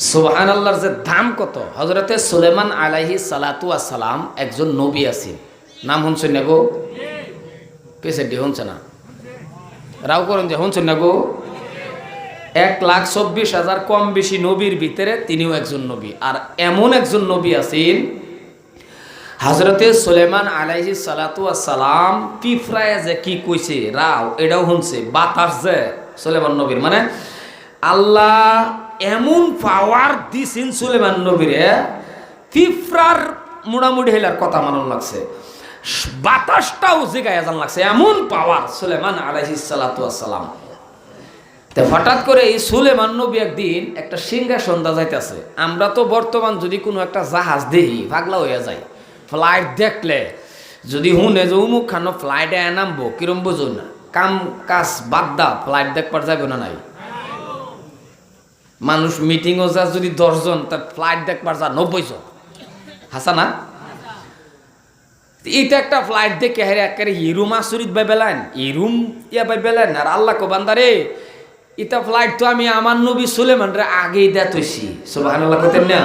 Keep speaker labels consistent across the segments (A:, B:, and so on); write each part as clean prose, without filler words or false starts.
A: সুবহানাল্লাহর যে দাম কত। হযরতে সুলাইমান আলাইহিস সালাতু ওয়াস সালাম একজন নবী আছেন। নাম শুনছেন না গো? কেসে ডি শুনছে না? রাও করেন যে শুনছেন না গো? 1,24,000 কম বেশি নবীর ভিতরে তিনিও একজন নবী। আর এমন একজন নবী আছেন হযরতে সুলাইমান আলাইহিস সালাতু ওয়াস সালাম পিফরায় যে কি কইছে রাও এটাও শুনছে। বাতাস যে সুলাইমান নবীর মানে আল্লাহ এমন পাওয়ার দিছেন সুলাইমান নবীরে, পিফরার মোটামুটি হেলার কথা মানন লাগছে, বাতাসটাও জিগায় জান লাগছে, এমন পাওয়ার সুলাইমান আলাইহিস সালাতু ওয়াস সালাম। তো হঠাৎ করে এই সুলাইমান নবী একদিন একটা সিংহাসন দা যাইতেছে। আমরা তো বর্তমান যদি কোনো একটা জাহাজ দেখি পাগলা হইয়া যায়, ফ্লাইট দেখলে যদি হুনে যে উমুক খানো ফ্লাইটে নামবো কিরম বুঝুন না, কাম কাজ বাদ দা ফ্লাইট দেখবার যাবে না নাই। মানুষ মিটিংও যা যদি 10 জন তার ফ্লাইট দেখবার যা 90 জন হাসা না। এইটা একটা ফ্লাইট দেখে হেরে একেবারে ইরুম আসরিত বাই বেলান, ইরুম ইয়া বাই বেলান। আর আল্লাহ কো বান্দারে ইটা ফ্লাইট তো আমি আমার নবী সুলাইমানরে আগেই দেতইছি, সুবহানাল্লাহ কইতেন না।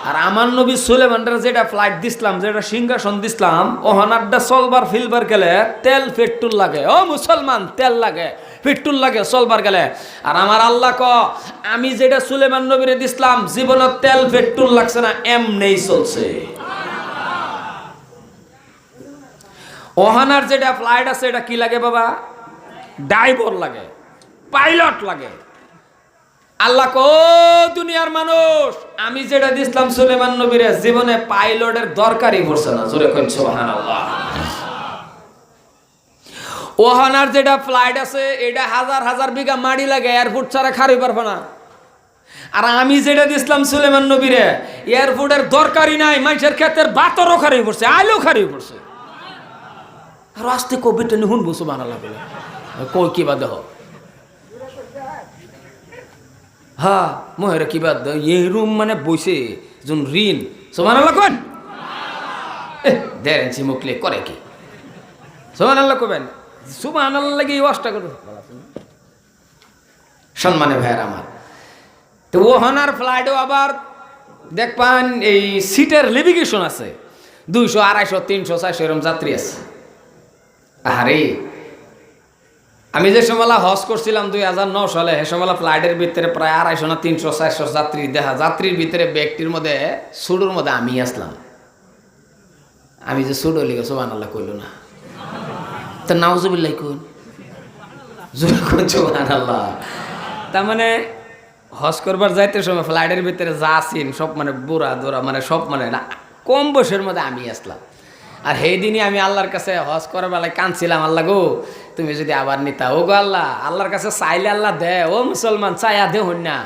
A: আর আমার নবী সুলাইমানরে যেটা ফ্লাইট দিছিলাম, যেটা সিংহাসন দিছিলাম, ওহনারটা চলবার ফিলবার গেলে তেল পেট্রোল লাগে। ও মুসলমান, তেল লাগে, পেট্রোল লাগে চলবার গেলে। আর আমার আল্লাহ ক আমি যেটা সুলাইমান নবীরে দিছিলাম জীবনে তেল পেট্রোল লাগছে না, এমনি চলছে। ওহানার যেটা ফ্লাইট আছে এটা কি লাগে বাবা? ড্রাইভার লাগে, পাইলট লাগে। আল্লাহ কো দুনিয়ার মানুষ আমি যেটা দিছিলাম সুলাইমান নবীরে জীবনে পাইলটের দরকারই পড়ছে না। জোরে কইন সুবহানাল্লাহ। ওহানার যেটা ফ্লাইট আছে এটা হাজার হাজার বিঘা মাটি লাগে, এয়ারপোর্ট ছাড়া খাড়ি পারবে না। আর আমি যেটা দিছিলাম সুলাইমান নবীরে এয়ারপোর্টের দরকারই নাই, মানুষের ক্ষেতের বাতরও খাড়ি পড়ছে, আইলেও খাড়ি পড়ছে। আর আস্তে কবিটা নি শুনবো সুবহানাল্লাহ বলে কই কি বাদ দেহ। হ্যাঁ মহের কি বাদ দেহ এই রুম মানে বইছে যোন ঋণ সুবহানাল্লাহ কোন দেরেনছি মুখলে করে কি সুবহানাল্লাহ কবেন। সুবহানাল্লাহ লাগি ওয়াজটা করো সম্মানে ভাইয়ের আমার। তো ওহানার ফ্লাইটও আবার দেখবেন এই সিটের লিমিটেশন আছে, 200, 250, 300, 400 এরকম যাত্রী আছে। আরে আমি যে সময় হজ করছিলাম 2009 সালে, সে সময় ফ্লাইটের ভিতরে প্রায় 250 না 300, 400 যাত্রী দেখা। যাত্রীর ভিতরে ব্যক্তির মধ্যে সুডোর মধ্যে আমি আসলাম। আমি যে সুডো লিখে সুবহানাল্লাহ কইল না তো নাউজুবিল্লাহ কোন জোরে কোন সুবহানাল্লাহ। তার মানে হজ করবার যাইতে সময় ফ্লাইটের ভিতরে যা আছেন সব মানে বুড়া দোরা মানে সব মানে না কম বয়সের মধ্যে আমি আসলাম। আর সেই দিনই আমি আল্লাহর কাছে হজ করার বেলায় কাঁদছিলাম, আল্লাহ গো তুমি যদি আবার নিতা। ও গো আল্লাহ, আল্লাহর কাছে চাইলে আল্লাহ দেয়। ও মুসলমান চাইয়া দে হন না,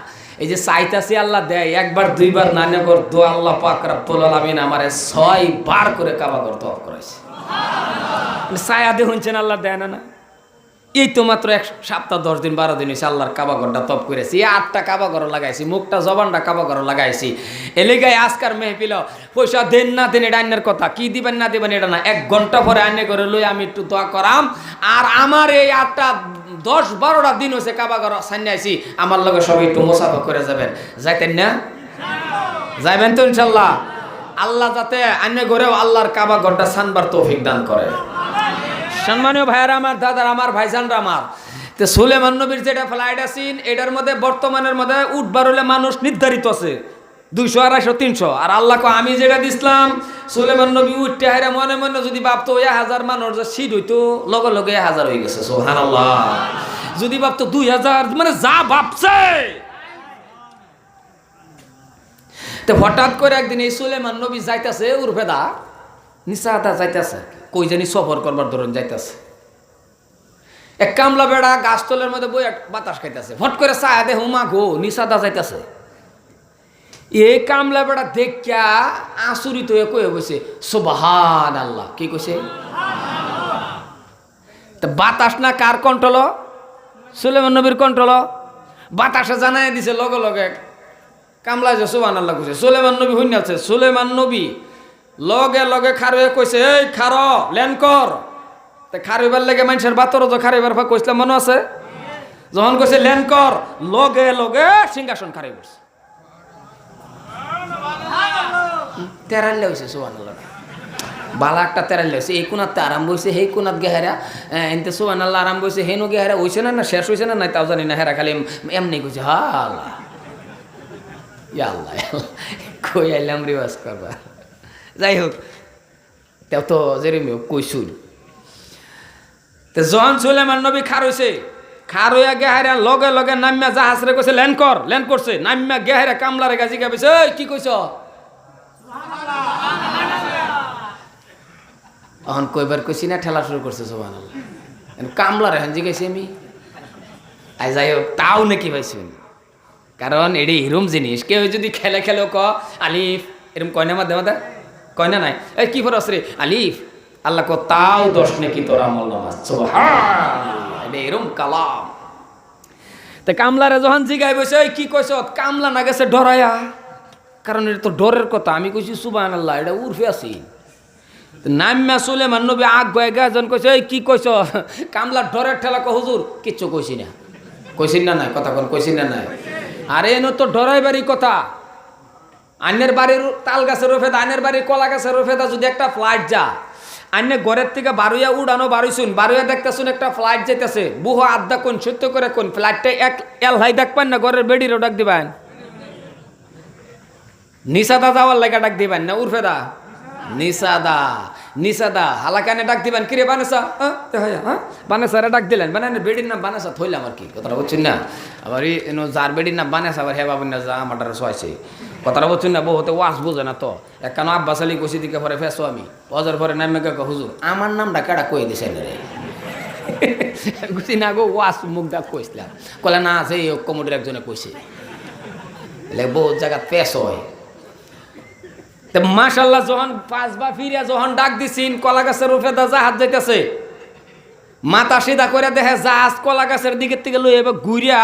A: এই যে চাইতাছি আল্লাহ দেয়। একবার দুইবার না নেগর দোয়া আল্লাহ পাক রব্বুল আলামিন আমারে 6 বার করে কাবা ঘর তওয়াফ করাইছে। চাইয়া দে হনছেন আল্লাহ দেয় না। না এই তো মাত্র 1 সপ্তাহ 10 দিন 12 দিন হয়েছে আল্লাহর কাবা ঘরটা তপ করেছি। 8টা কাবা ঘর লাগাইছি, মুখটা জবানটা কাবা ঘর লাগাইছি। এলাকায় আজকার মেহফিল পয়সা দেন না দেন এটা আইনের কথা, কি দিবেন না দিবেন এটা না। 1 ঘন্টা পরে আইনে করে লই আমি একটু দোয়া করাম। আর আমার এই 8টা 10-12টা দিন হয়েছে কাবা ঘর সান্যাইছি, আমার লগে সবাই একটু মোসাফা করে যাবেন। যাইতেন না? যাইবেন তো ইনশাল্লাহ। আল্লাহ যাতে আইনে ঘরেও আল্লাহর কাবা ঘরটা সানবার তৌফিক দান করে। সম্মানীয় ভাইয়ারা আমার, দাদার আমার, ভাইজানরা আমার, তো সুলাইমান নবীর যেটা ফ্লাইট আছেন এটার মধ্যে বর্তমানের মধ্যে উঠবার হলে মানুষ নির্ধারিত আছে 200, 250, 300। আর আল্লাহ কো আমি যেটা দিছিলাম সুলাইমান নবী উঠতে হাইরা মনে মনে যদি ভাবতো 1000 মানুষ যে সিট হইতো লগে লগে 1000 হয়ে গেছে সুবহানাল্লাহ। যদি ভাবতো 2000 মানে যা ভাবছে। তো হঠাৎ করে একদিন এই সুলাইমান নবী যাইতাছে উরফেদা নিসাদা যাইতাছে, কই জানি সফর করবার ধরুন যাইতাছে। এক কামলা বেড়া গাছতলের মধ্যে বই বাতাস খাইতেছে, ফট করে চায়া দে হুমা গো নিসাদা যাইতেছে। এই কামলা বেড়া দেখা আচরিত হয়ে কয়ে বসে সুবহানাল্লাহ। কি কইছে? তা বাতাস না কার কন্ট্রোল? সুলাইমান নবীর কন্ট্রোল। বাতাসে জানাই দিছে লগে লগে কামলা যে সুবহানাল্লাহ কইছে। সুলাইমান নবী হইন আছে, সুলাইমান নবী লগে লগে খার হয়ে কইছে এই খার ল্যান্ড কর। তা খারিবার লেগে মানুষের বাতরও তো খারিবার ভাগ কইছিলাম মনে আছে? যখন কইছে ল্যান্ড কর লগে লগে সিংহাসন খারাই পড়ছে। তেরাল্লা হয়েছে সুবহানাল্লাহ বালা একটা তেরাল্লা হয়েছে এই কোনাতে আরম্ভ হয়েছে সেই কোনাত গেহারা এনতে সুবহানাল্লাহ আরম্ভ হয়েছে হেনু গেহারা হয়েছে না শেষ হয়েছে না নাই তাও জানি না হেরা খালি এমনি কইছে হা আল্লাহ ইয়া আল্লাহ কই আইলাম রিওয়াজ করবা যাই হোক তেও তো যেরমি কইছুন তো যখন সুলেমান নবী খার হয়েছে খার হইয়া গেহারা লগে লগে নামিয়া জাহাজ রে কইছে ল্যান্ড করছে নামিয়া গেহারা কামলারে গাজি গাবিছে এই কি কইছ এখন কইবার কইছি না ঠেলা শুরু করছে সুবহানাল্লাহ কামলারে এখন জিগাইছি আমি আই যাই হোক তাও নাকি পাইছুন কারণ এটি হিরুম জিনিস কেউ যদি খেলে খেলেও ক আলিফ এরকম কয়না মাধ্যমে মাদা কয়না নাই এই কি ফরস রে আলিফ আল্লাহ কো তাও দোষ নাকি তোর আমল নামাজ সুবহানাল্লাহ এটা এরকম কালাম তে কামলারে যখন জিগাই বসে এই কি কইছ কামলা না গেছে ডরায়া কারণ এটা তো ডরের কথা আমি কইছি সুবহানাল্লাহ এটা উর্ফে আছি নাম্যা সুলেমান নবী আগ গয়ে গাজন কইছে এই কি কইছ কামলা ডরের ঠেলা কো হুজুর কিচ্ছু কইছি না কইছিন না নাই কথা কোন কইছিন না নাই আরে এনো তো ডরাইবারই কথা আন্যের বাড়ির তাল গাছের রোফেদা আন্যের বাড়ির কলা গাছের রোফেদা যদি একটা ফ্লাইট যা আন্যে ঘরের থেকে বারুইয়া উড়ানো বারুইছুন বারুইয়া দেখতেছুন একটা ফ্লাইট যেতেছে বুহ আড্ডা কোন সত্য করে কোন ফ্লাইটটা এক এল হাই দেখবেন না ঘরের বেডিরও ডাক দিবেন নিসাদা যাওয়ার লাগা ডাক দিবেন না উর্ফেদা নিসাদা হালাকানে ডাক দিবেন কিরে বানেসা হ্যাঁ বানেসারে ডাক দিলেন বানানে বেডির নাম বানেসা থইলাম আর কি কথাটা বলছেন না আবার যার বেডির নাম বানেসা আবার হে বাবুন না যা আমাটার সোয়াইছে কথাটা বলছেন না বহুতে ওয়াজ বুঝে না তো একখান আব্বাস আলী কষি দিকে পরে ফেসো আমি অজর পরে নামে কে হুজুর আমার নামটা কেডা কই দিছেন রে গুছি না গো ওয়াজ মুখ দা কইছিলাম কলে না আছে এই কমিটির একজনে কইছে বহুত জায়গা ফেস হয় তো মাশাআল্লাহ যখন পাঁচবা ফিরিয়া যখন ডাক দিছিন কলা গাছের রূপে দা জাহাজ যাইতেছে মাথা সিধা করে দেখে জাহাজ কলা গাছের দিকের থেকে লই এবার ঘুরিয়া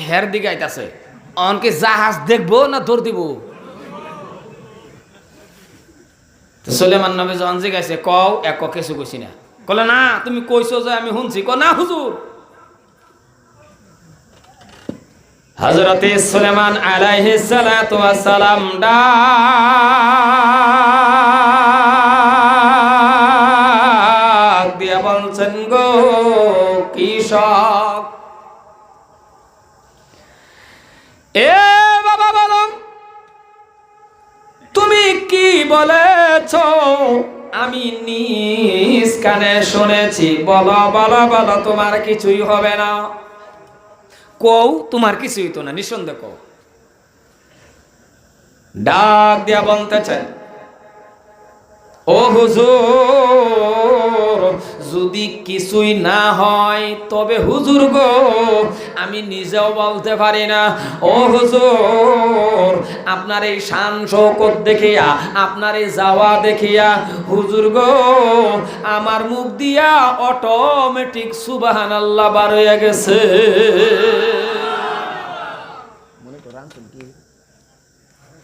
A: হের দিকে আইতাছে অনকে জাহাজ দেখবো না ধর দিব তো সুলেমান নবী যখন জিগাইছে কও এক কিছু কইছি না কলে না তুমি কইছো যে আমি শুনছি ক না হুজুর হযরতে সুলেমান আলাইহিস সালাতু ওয়াস সালাম ডাক দিয়া বলছেন গো কৃষক এ বাবা বলো তুমি কি বলেছ আমি নিজ কানে শুনেছি বলো বলো বলো তোমার কিছুই হবে না কও তোমার কিছুই তো না নিঃসন্দেহ কও ডাক দিয়া বলতেছেন ও হুজুর যদি কিছুই না হয় তবে হুজুর গো আমি নিজেও বলতে পারি না ও হুজুর আপনার এই শান শৌকত দেখিয়া আপনার এই যাওয়া দেখিয়া হুজুর গো আমার মুখ দিয়া অটোমেটিক সুবহানাল্লাহ বার হয়ে গেছে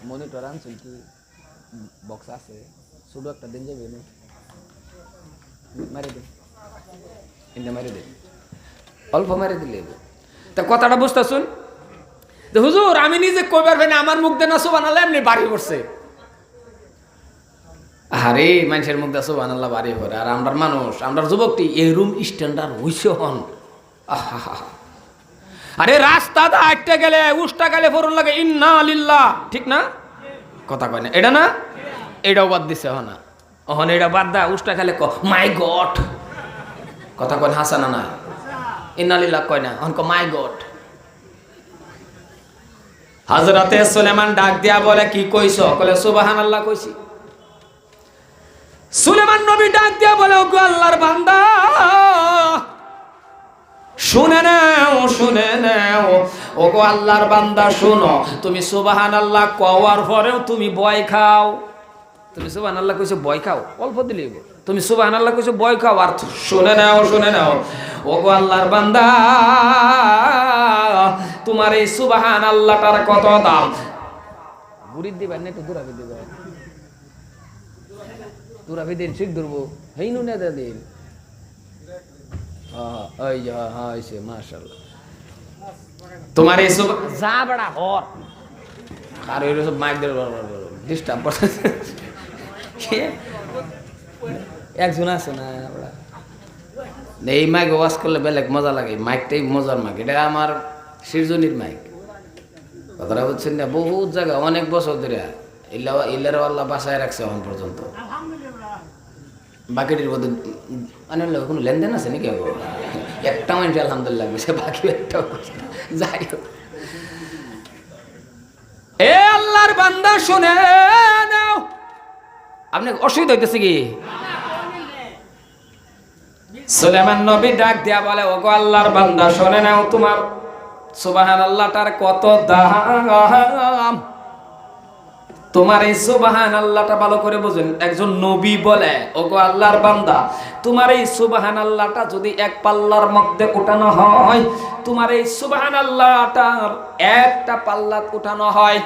A: মনিটর আনছেন কি বক্স আছে ছোট একটা দিন যাবে মারি দে ইন্দা মারি দে অল্প মারি দিলে তা কথাটা বুঝতে শুন হুজুর আমি নিজে কইবার ভাই না আমার মুখ দিয়ে না সুবহানাল্লাহ এমনি বাড়ি পড়ছে আরে মানুষের মুখ দিয়ে সুবহানাল্লাহ বাড়ি পড়ে আর আমরার মানুষ আমরার যুবকটি এই রুম স্ট্যান্ডার্ড হইছে হন আহা আরে রাস্তা দা হাঁটতে গেলে উষ্টা গেলে ফরন লাগে ইন্না লিল্লাহ ঠিক না কথা কয় না এটা না এটাও বাদ দিছে হনা অহন এটা বাদ দা উষ্টা খেলে ক মাই গড কথা কয় হাসানা না ইন্না লিল্লাহ কয় না অহন ক মাই গড হযরতে সুলেমান ডাক দিয়া বলে কি কইছো কলে সুবহানাল্লাহ কইছি সুলেমান নবী ডাক দিয়া বলে ও আল্লাহর বান্দা শুনে নাও ও গো আল্লাহর বান্দা শুনো তুমি সুবহানাল্লাহ কওয়ার পরেও তুমি ভয় খাও তুমি সুবহানাল্লাহ কইছো ভয় খাও অল্প দিলেই তুমি সুবহানাল্লাহ কইছো ভয় খাও আর শুনে নাও ও গো আল্লাহর বান্দা তোমার এই সুবহানাল্লাহটার কত দাম বুড়ি দিবেন না তো দুরাবি দিবেন দুরাবি দিন ঠিক ধরবো হেইনু না দিন তোমার এই সব যা বড়া হর আর এই সব মাইক ডিস্টার্ব করছে একজন আছে না এই মাইক ওয়াজ করলে বেলেগ মজা লাগে, মাইকটাই মজার মাইক, এটা আমার সৃজনীর মাইক, কথাটা বুঝছেন না? বহুত জায়গা অনেক বছর ধরে ইল্লার আল্লাহ বাসায় রাখছে এখন পর্যন্ত। বাকিটির মধ্যে কোনো লেনদেন আছে নাকি? একটা মানুষ আলহামদুলিল্লাহ সে বাকি একটাও যাই হোক। এ আল্লাহর বান্দা শুনে নাও, আপনি অসুবিধা হইতেছে কি? সুলাইমান নবী ডাক দিয়া বলে, ওগো আল্লাহর বান্দা শুনে নাও, তোমার সুবহানাল্লাহটার কত দাম। তোমার এই সুবহানাল্লাহটা ভালো করে বুঝেন। একজন নবী বলে, ওগো আল্লাহর বান্দা, তোমার এই সুবহানাল্লাহটা যদি এক পাল্লার মধ্যে উঠানো হয়, তোমার এই সুবহানাল্লাহটার একটা পাল্লা উঠানো হয়,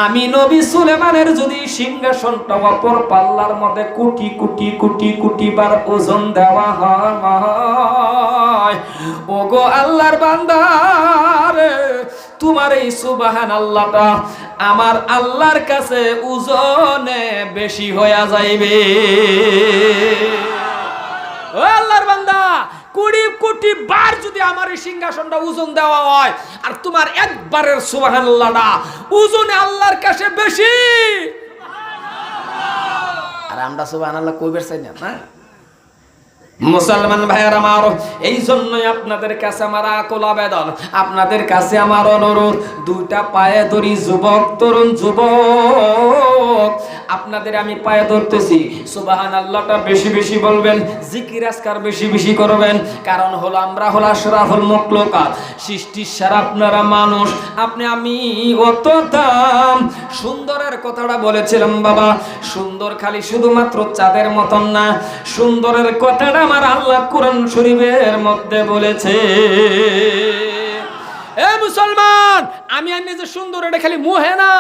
A: আমি নবী সুলেমানের যদি সিংহাসনটা অপর পাল্লার মধ্যে কোটি কোটি কোটি কোটি বার ওজন দেওয়া হয়, ওগো আল্লাহর বান্দা রে, তোমার এই সুবহানাল্লাহটা আমার আল্লাহর কাছে ওজনে বেশি হয়ে যাইবে। ও আল্লাহর বান্দা, কোটি কোটি বার যদি আমার এই সিংহাসনটা ওজন দেওয়া হয়, আর তোমার একবারের সুবহানাল্লাহটা ওজনে আল্লাহর কাছে বেশি, আর আমরা সুবহানাল্লাহ কইবার চাই না। মুসলমান ভাইয়ের আমার, এই জন্যই আপনাদের কাছে আমার আকুল আবেদন, আপনাদের কাছে আমার অনুরোধ, দুইটা পায়ে ধরি যুবক, তরুণ যুবক, আপনাদের আমি পায়ে ধরতেছি, সুবহানাল্লাহটা বেশি বেশি বলবেন, জিকির আজকার বেশি বেশি করবেন। কারণ হলো আমরা হলো আশরাফুল মাখলুকাত, সৃষ্টির সারা আপনারা মানুষ, আপনি আমি অত দাম। সুন্দরের কথাটা বলেছিলাম বাবা, সুন্দর খালি শুধুমাত্র চাঁদের মতন না, সুন্দরের কথাটা আমার আল্লাহ কোরআন শরীফের মধ্যে বলেছে। এ মুসলমান, আমি আনি যে সুন্দর এটা খালি মুহে না,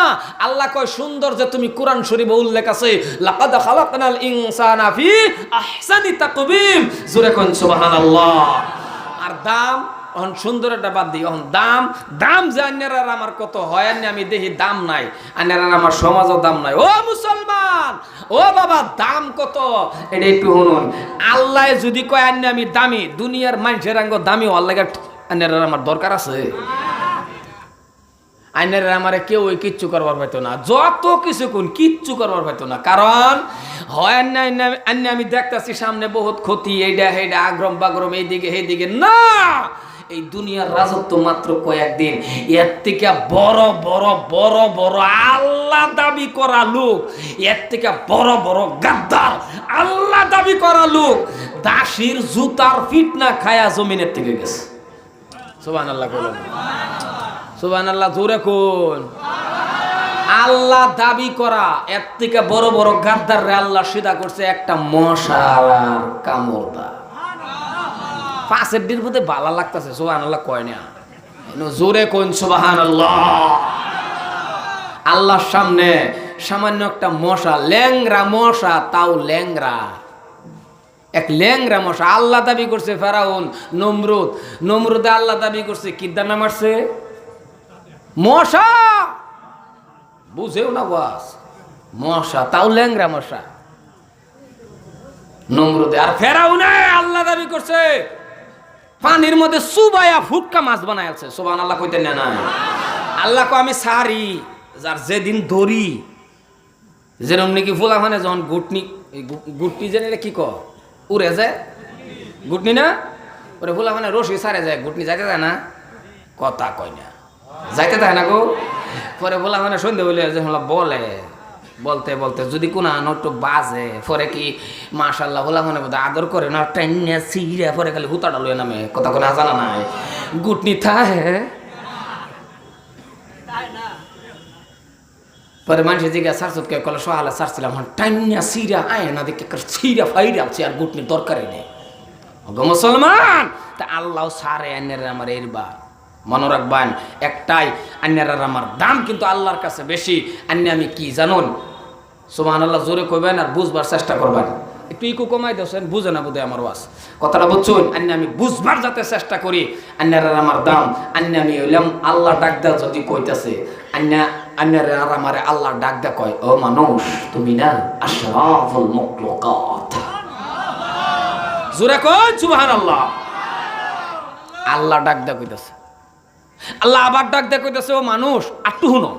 A: আল্লাহ কয় সুন্দর যে তুমি কোরআন শরীফে উল্লেখ আছে, লাকাদ খালাকনাল ইনসানা ফি আহসানি তাকবীম, জোরে কোন সুবহানাল্লাহ। আর দাম, এখন সুন্দরটা বাদ দিই, এখন দাম, দাম যে আন্যার আর আমার কত হয়, আন্যা আমি দেখি দাম নাই, আন্যার আর আমার সমাজও দাম নাই। ও মুসলমান, ও বাবা, দাম কত এটা একটু শুনুন। আল্লাহ যদি কয় আন্যা আমি দামি, দুনিয়ার মানুষের আঙ্গ দামি হওয়ার লাগে আন্যার আর আমার দরকার আছে? আইনের আমারে কেউ ওই কিচ্ছু করবার পাইতো না, যত কিছু কোন কিচ্ছু করবার পাইতো না। কারণ হয় আন্য আমি দেখতেছি সামনে বহুত ক্ষতি, এইটা হেইটা আগ্রম বাগ্রম, এইদিকে সেইদিকে না, এই দুনিয়ার রাজত্ব মাত্র কয়েকদিন। এর থেকে বড় বড় বড় বড় আল্লাহ দাবি করা লোক, এর থেকে বড় বড় গাদ্দার আল্লাহ দাবি করা লোক দাসীর জুতার ফিটনা খায়া জমিনের থেকে গেছে। সুবহানাল্লাহ বলেন, সুবহানাল্লাহ জোরে কোন। আল্লাহ দাবি করা এর থেকে বড় বড় গাদ্দার রে আল্লাহ সিধা করছে একটা মশার কামড়দা। পাঁচের দিন মধ্যে ভালো লাগতেছে, সুবহানাল্লাহ কয় না, জোরে কোন সুবহানাল্লাহ। আল্লাহর সামনে সামান্য একটা মশা, ল্যাংরা মশা, তাও ল্যাংরা, এক ল্যাংরা মশা আল্লাহ দাবি করছে। ফেরাউন, নমরুদ, নমরুদে আল্লাহ দাবি করছে কি দানা মারছে? মশা। বুঝেও না বাস, মশা, তাও ল্যাংরা মশা নমরুদে। আর ফেরাউনে আল্লাহ দাবি করছে পানির মধ্যে সুবায়া ফুটকা মাছ বানায় আছে। সুবহানাল্লাহ কইতে না না, আল্লাহ কো আমি সারি যার যেদিন ধরি, যেরকম নাকি ফুলা মানে যখন গুটনি, গুটনি জেনে কি ক উড়ে যায়, গুটনি না ওরে ফুলা মানে রশি সারে যায়, গুটনি যাইতে যায় না, কথা কয় না, যাইতে থাকে না গো। পরে বলা মানে সন্ধ্যে বলে বলে বলতে বলতে যদি কোন একটু বাজে, পরে কি মাশাআল্লাহ বলা মানে বোধ আদর করে না, টাইনে সিরে পরে খালি হুতাটা লয়ে নামে, কথা কোনো জানা নাই, গুটনি থাকে। পরে মানুষ জিজ্ঞাসা সারসুতকে কলে সহালে সারছিলাম, টাইনে সিরা আয় না দেখে সিরা ফাইরা আর গুটনির দরকারই নেই। মুসলমান, তা আল্লাহ সারে আনের আমার এরবার মনে রাখবেন একটাই, আন্যার আমার দাম কিন্তু আল্লাহর কাছে বেশি। আন্যা আমি কি জানুন? সুবহানাল্লাহ জোরে কইবেন আর বুঝবার চেষ্টা করবেন। একটু ইকু কমাই দেন, বুঝে না বোধহয় আমার ওয়াজ, কথাটা বুঝছুন? আন্যা আমি বুঝবার যাতে চেষ্টা করি আন্যার আমার দাম। আন্যা আমি হইলাম আল্লাহ ডাকদা যদি কইতাছে, আন্যা আন্নারে আর আমারে আল্লাহ ডাক দা কয়, ও মানুষ তুমি না আশরাফুল মাখলুকাত। জোরে কয় সুবহানাল্লাহ। আল্লাহ ডাক দা কইতাছে, আল্লাহ আবার ডাক দা কইতাছে, ও মানুষ আট্টু হুনো,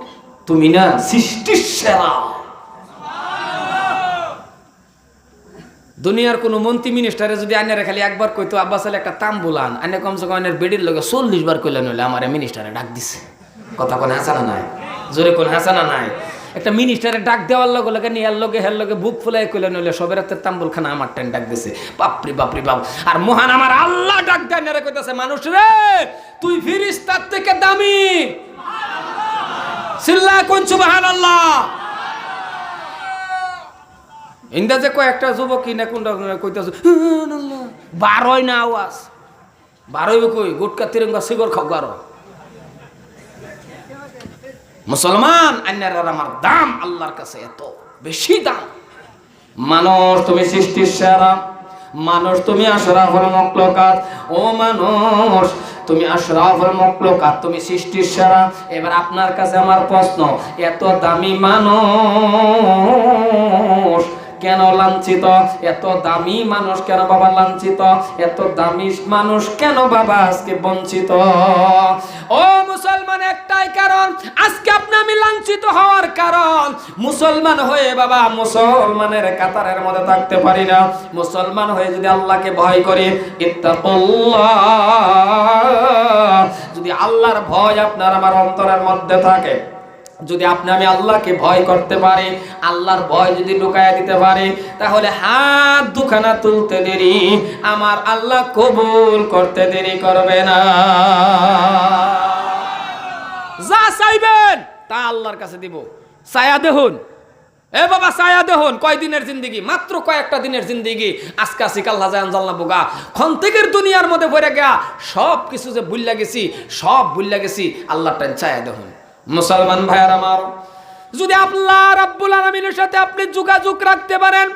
A: তুমি না সৃষ্টির সেরা। দুনিয়ার কোন মন্ত্রী মিনিস্টারে যদি আন্নারে খালি একবার কইতো আব্বাস আলী একটা তাম বুলান, আন্না কমসে কম আন্নার বেডির লগে 40 বার কইলেন হইলে আমার মিনিস্টারে ডাক দিছে। কথা কোন হাসানা নাই, জোরে কোন হাসানা নাই। একটা মিনিস্টারে ডাক দেওয়ার লগে লগে নিয়ার লগে হের লগে বুক ফুলাই কইলেন হইলে সবের হাতে তাম্বুল খানা আমার টাইম ডাক দিছে। বাপরে বাপরে বাপ। আর মহান আমার আল্লাহ ডাক দেয় আন্নারে কইতাছে, মানুষ রে তুই ফেরেশতার থেকে দামি। সিল্লা কোন সুবহানাল্লাহ। ইন্দাজে কয়েকটা যুবক না কোনটা কইতাছে 12 না আওয়াজ 12 কই গুটকা তিরঙ্গা সিগর খাও গারো। মুসলমান আন্নার আর আমার দাম আল্লাহর কাছে এত বেশি দাম। মানুষ তুমি সৃষ্টির সেরা, মানুষ তুমি আশরাফুল মাখলুকাত। ও মানুষ তুমি আশরাফুল মাখলুকাত, তুমি সৃষ্টির সেরা। এবার আপনার কাছে আমার প্রশ্ন, এত দামি মানুষ কেন লাঞ্ছিত? এত দামি মানুষ কেন বাবা লাঞ্ছিত? এত দামি মানুষ কেন বাবা আজকে বঞ্চিত? ও মুসলমান, একটাই কারণ, আজকে আপনি আমি লাঞ্ছিত হওয়ার কারণ মুসলমান হয়ে বাবা মুসলমানের কাতারের মধ্যে থাকতে পারি না। মুসলমান হয়ে যদি আল্লাহকে ভয় করি, ইত্তাকুল্লাহ, যদি আল্লাহর ভয় আপনার আমার অন্তরের মধ্যে থাকে, যদি আপনি আমি আল্লাহকে ভয় করতে পারি, আল্লাহর ভয় যদি ঢুকায়া দিতে পারি, তাহলে হাত দুখানা তুলতে দেরি আমার আল্লাহ কবুল করতে দেরি করবে না। যা চাইবেন তা আল্লাহর কাছে দিব। ছায়া দেখুন, এ বাবা ছায়া দেখুন, কয় দিনের জিন্দেগি, মাত্র কয়েকটা দিনের জিন্দেগি। আজকে আসি কাল্লা যায় আনজাল্লা বোগা খন্তেকের দুনিয়ার মধ্যে পড়ে গিয়া সব কিছু যে ভুল্লা গেছি, সব ভুল্লা গেছি। আল্লাহর টাইম ছায়া দেখুন। মুসলমান ভাইয়ার আমার, যদি আল্লাহ রাব্বুল আলামিনের সাথে আপনি যোগাযোগ রাখতে পারেন,